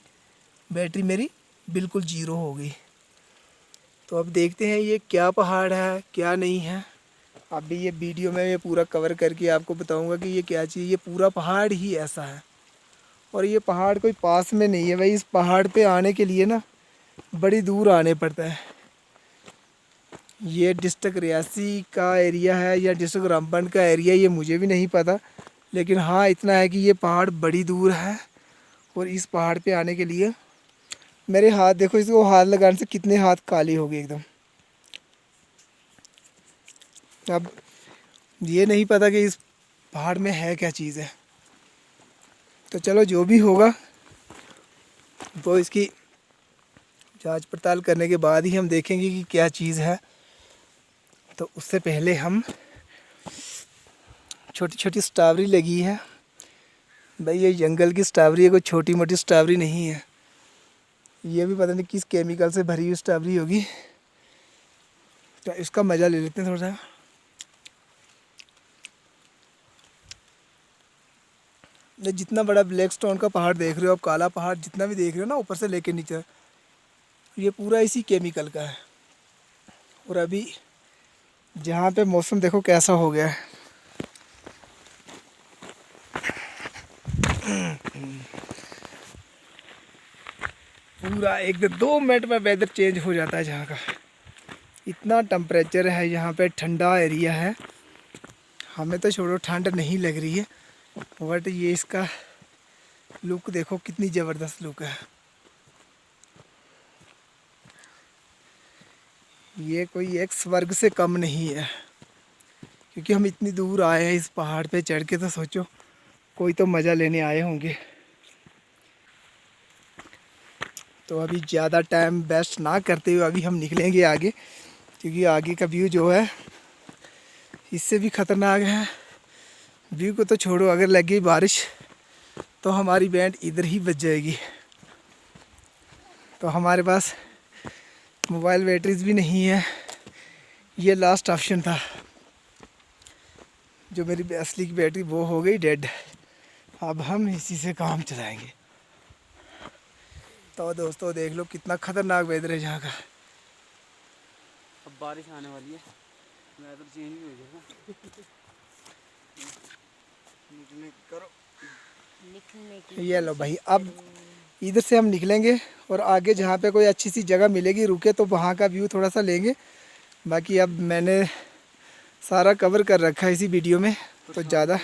बैटरी मेरी बिल्कुल ज़ीरो हो गई। तो अब देखते हैं ये क्या पहाड़ है क्या नहीं है। अभी ये वीडियो में ये पूरा कवर करके आपको बताऊंगा कि ये क्या चीज़, ये पूरा पहाड़ ही ऐसा है। और ये पहाड़ कोई पास में नहीं है भाई, इस पहाड़ पे आने के लिए ना बड़ी दूर आने पड़ता है। ये डिस्ट्रिक्ट रियासी का एरिया है या डिस्ट्रिक्ट रामबन का एरिया, ये मुझे भी नहीं पता, लेकिन हाँ इतना है कि ये पहाड़ बड़ी दूर है। और इस पहाड़ पे आने के लिए मेरे हाथ देखो, इसको हाथ लगाने से कितने हाथ काले हो गए एकदम। अब ये नहीं पता कि इस पहाड़ में है क्या चीज़ है। तो चलो जो भी होगा वो इसकी जांच पड़ताल करने के बाद ही हम देखेंगे कि क्या चीज़ है। तो उससे पहले हम, छोटी छोटी स्ट्रॉबेरी लगी है भाई, ये जंगल की स्ट्रॉबेरी है, कोई छोटी मोटी स्ट्रॉबेरी नहीं है। ये भी पता नहीं किस केमिकल से भरी हुई स्ट्रॉबेरी होगी। तो इसका मज़ा ले लेते हैं थोड़ा सा। ये जितना बड़ा ब्लैक स्टोन का पहाड़ देख रहे हो आप, काला पहाड़ जितना भी देख रहे हो ना ऊपर से लेके नीचे, ये पूरा इसी केमिकल का है। और अभी जहाँ पे मौसम देखो कैसा हो गया है, पूरा एकदम 2 मिनट में वेदर चेंज हो जाता है जहाँ का। इतना टेम्परेचर है यहाँ पे, ठंडा एरिया है। हमें तो छोड़ो ठंड नहीं लग रही है, बट ये इसका लुक देखो कितनी ज़बरदस्त लुक है। ये कोई एक स्वर्ग से कम नहीं है, क्योंकि हम इतनी दूर आए हैं इस पहाड़ पे चढ़ के, तो सोचो कोई तो मज़ा लेने आए होंगे। तो अभी ज़्यादा टाइम वेस्ट ना करते हुए अभी हम निकलेंगे आगे, क्योंकि आगे का व्यू जो है इससे भी ख़तरनाक है। व्यू को तो छोड़ो, अगर लग गई बारिश तो हमारी बैंड इधर ही बच जाएगी। तो हमारे पास मोबाइल बैटरीज भी नहीं है, ये लास्ट ऑप्शन था। जो मेरी असली की बैटरी वो हो गई डेड, अब हम इसी से काम चलाएंगे। तो दोस्तों देख लो कितना ख़तरनाक वेदर है यहाँ का। अब बारिश आने वाली है, वेदर चेंज भी हो जाएगा। करो ये लो भाई, अब इधर से हम निकलेंगे और आगे जहाँ पे कोई अच्छी सी जगह मिलेगी रुके तो वहाँ का व्यू थोड़ा सा लेंगे। बाकी अब मैंने सारा कवर कर रखा है इसी वीडियो में तो ज़्यादा।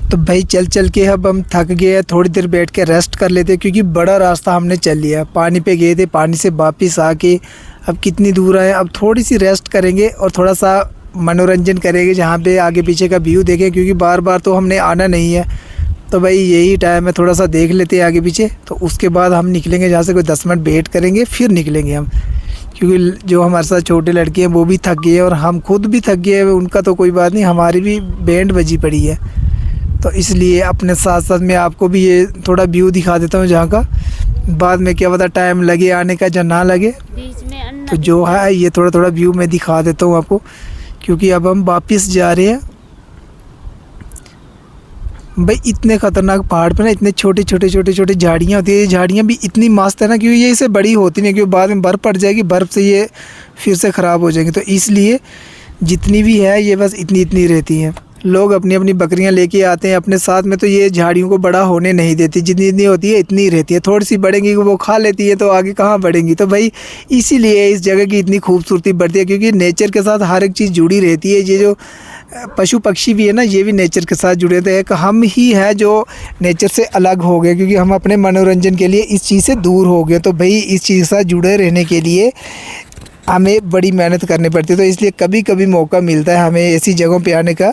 तो भाई चल चल के अब हम थक गए हैं, थोड़ी देर बैठ के रेस्ट कर लेते क्योंकि बड़ा रास्ता हमने चल लिया। पानी पे गए थे, पानी से वापस आके अब कितनी दूर आए, अब थोड़ी सी रेस्ट करेंगे और थोड़ा सा मनोरंजन करेंगे जहाँ पे आगे पीछे का व्यू देखें, क्योंकि बार बार तो हमने आना नहीं है। तो भाई यही टाइम है, थोड़ा सा देख लेते हैं आगे पीछे, तो उसके बाद हम निकलेंगे। जहाँ से कोई 10 मिनट वेट करेंगे फिर निकलेंगे हम, क्योंकि जो हमारे साथ छोटे लड़के हैं वो भी थक गए हैं और हम खुद भी थक गए हैं। उनका तो कोई बात नहीं, हमारी भी बैंड बजी पड़ी है। तो इसलिए अपने साथ साथ मैं आपको भी ये थोड़ा व्यू दिखा देता हूँ जहाँ का। बाद में क्या पता टाइम लगे आने का या ना लगे, तो जो है ये थोड़ा थोड़ा व्यू मैं दिखा देता हूँ आपको, क्योंकि अब हम वापस जा रहे हैं। भाई इतने ख़तरनाक पहाड़ पे ना इतने छोटे छोटे झाड़ियाँ होती है। ये झाड़ियाँ भी इतनी मस्त है ना, क्योंकि ये इसे बड़ी होती नहीं, क्योंकि बाद में बर्फ़ पड़ जाएगी, बर्फ़ से ये फिर से ख़राब हो जाएंगी। तो इसलिए जितनी भी है ये बस इतनी इतनी रहती हैं। लोग अपनी अपनी बकरियां लेके आते हैं अपने साथ में, तो ये झाड़ियों को बड़ा होने नहीं देती। जितनी इतनी होती है इतनी ही रहती है, थोड़ी सी बढ़ेंगी वो खा लेती है तो आगे कहाँ बढ़ेंगी। तो भाई इसीलिए इस जगह की इतनी खूबसूरती बढ़ती है, क्योंकि नेचर के साथ हर एक चीज़ जुड़ी रहती है। ये जो पशु पक्षी भी है ना, ये भी नेचर के साथ जुड़े थे। एक हम ही है जो नेचर से अलग हो गए, क्योंकि हम अपने मनोरंजन के लिए इस चीज़ से दूर हो गए। तो भाई इस चीज़ के साथ जुड़े रहने के लिए हमें बड़ी मेहनत करनी पड़ती है। तो इसलिए कभी कभी मौका मिलता है हमें ऐसी जगहों पे आने का।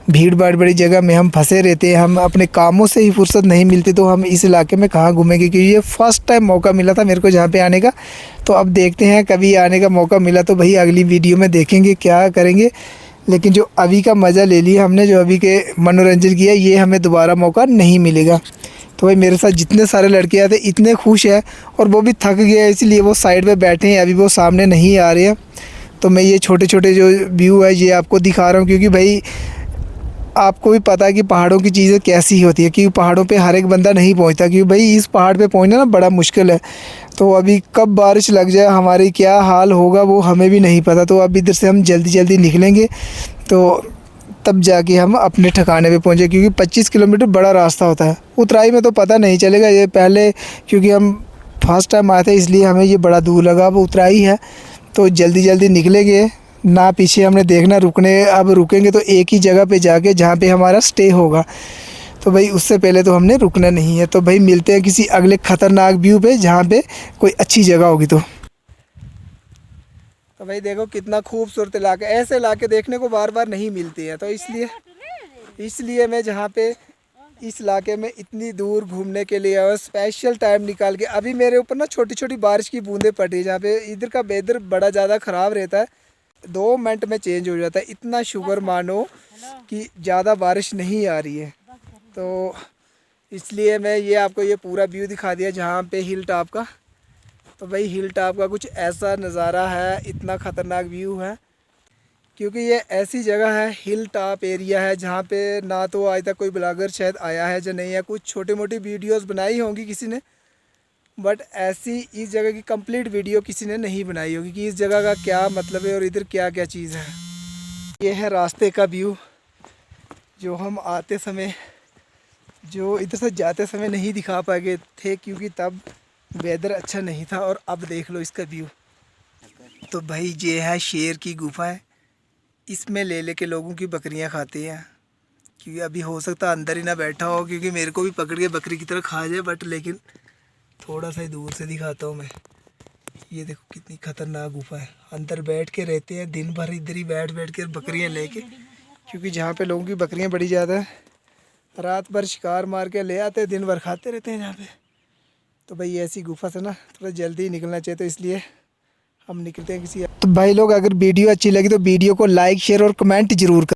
भीड़ भाड़ बड़ी जगह में हम फंसे रहते हैं, हम अपने कामों से ही फुर्सत नहीं मिलती, तो हम इस इलाके में कहाँ घूमेंगे। क्योंकि ये फ़र्स्ट टाइम मौका मिला था मेरे को जहाँ पे आने का। तो अब देखते हैं, कभी आने का मौका मिला तो भाई अगली वीडियो में देखेंगे क्या करेंगे। लेकिन जो अभी का मज़ा ले लिया हमने, जो अभी के मनोरंजन किया, ये हमें दोबारा मौका नहीं मिलेगा। तो भाई मेरे साथ जितने सारे लड़के आए थे इतने खुश हैं, और वो भी थक गए इसलिए वो साइड पे बैठे हैं, अभी वो सामने नहीं आ रहे हैं। तो मैं ये छोटे छोटे जो व्यू है ये आपको दिखा रहा हूँ, क्योंकि भाई आपको भी पता है कि पहाड़ों की चीज़ें कैसी होती है, क्योंकि पहाड़ों पे हर एक बंदा नहीं पहुंचता, क्योंकि भाई इस पहाड़ पे पहुंचना ना बड़ा मुश्किल है। तो अभी कब बारिश लग जाए, हमारी क्या हाल होगा वो हमें भी नहीं पता। तो अब इधर से हम जल्दी जल्दी निकलेंगे, तो तब जाके हम अपने ठिकाने पे पहुँचे, क्योंकि 25 किलोमीटर बड़ा रास्ता होता है। उतराई में तो पता नहीं चलेगा, ये पहले क्योंकि हम फर्स्ट टाइम आए थे इसलिए हमें ये बड़ा दूर लगा। अब उतराई है तो जल्दी जल्दी निकलेंगे ना, पीछे हमने देखना रुकने। अब रुकेंगे तो एक ही जगह पे जाके जहाँ पे हमारा स्टे होगा। तो भाई उससे पहले तो हमने रुकना नहीं है। तो भाई मिलते हैं किसी अगले ख़तरनाक व्यू पे जहाँ पे कोई अच्छी जगह होगी। तो भाई देखो कितना खूबसूरत इलाका, ऐसे इलाके देखने को बार बार नहीं मिलते हैं। तो इसलिए मैं जहाँ पे इस इलाके में इतनी दूर घूमने के लिए और स्पेशल टाइम निकाल के, अभी मेरे ऊपर ना छोटी छोटी बारिश की बूंदें पड़ रही है, जहाँ पे इधर का वेदर बड़ा ज़्यादा ख़राब रहता है, 2 मिनट में चेंज हो जाता है। इतना शुक्र मानो कि ज़्यादा बारिश नहीं आ रही है। तो इसलिए मैं ये आपको ये पूरा व्यू दिखा दिया जहाँ पे हिल टॉप का। तो भाई हिल टॉप का कुछ ऐसा नज़ारा है, इतना ख़तरनाक व्यू है, क्योंकि ये ऐसी जगह है, हिल टॉप एरिया है, जहाँ पे ना तो आज तक कोई ब्लॉगर शायद आया है जो नहीं है। कुछ छोटी मोटी वीडियोस बनाई होंगी किसी ने, बट ऐसी इस जगह की कंप्लीट वीडियो किसी ने नहीं बनाई होगी कि इस जगह का क्या मतलब है और इधर क्या क्या चीज़ है। ये है रास्ते का व्यू, जो हम आते समय, जो इधर से जाते समय नहीं दिखा पाए थे क्योंकि तब वेदर अच्छा नहीं था। और अब देख लो इसका व्यू। तो भाई ये है शेर की गुफा है, इसमें ले लेके लोगों की बकरियां खाते हैं, क्योंकि अभी हो सकता है अंदर ही ना बैठा हो, क्योंकि मेरे को भी पकड़ के बकरी की तरह खा जाए। बट लेकिन थोड़ा सा ही दूर से दिखाता हूँ मैं। ये देखो कितनी खतरनाक गुफा है, अंदर बैठ के रहते हैं दिन भर, इधर ही बैठ बैठ कर बकरियाँ लेके, क्योंकि जहाँ पे लोगों की बकरियाँ बड़ी ज़्यादा है, रात भर शिकार मार के ले आते हैं, दिन भर खाते रहते हैं यहाँ पे। तो भाई ऐसी गुफा से ना थोड़ा जल्दी निकलना चाहिए, तो इसलिए हम निकलते हैं किसी। तो भाई लोग अगर वीडियो अच्छी लगी तो वीडियो को लाइक शेयर और कमेंट ज़रूर करें।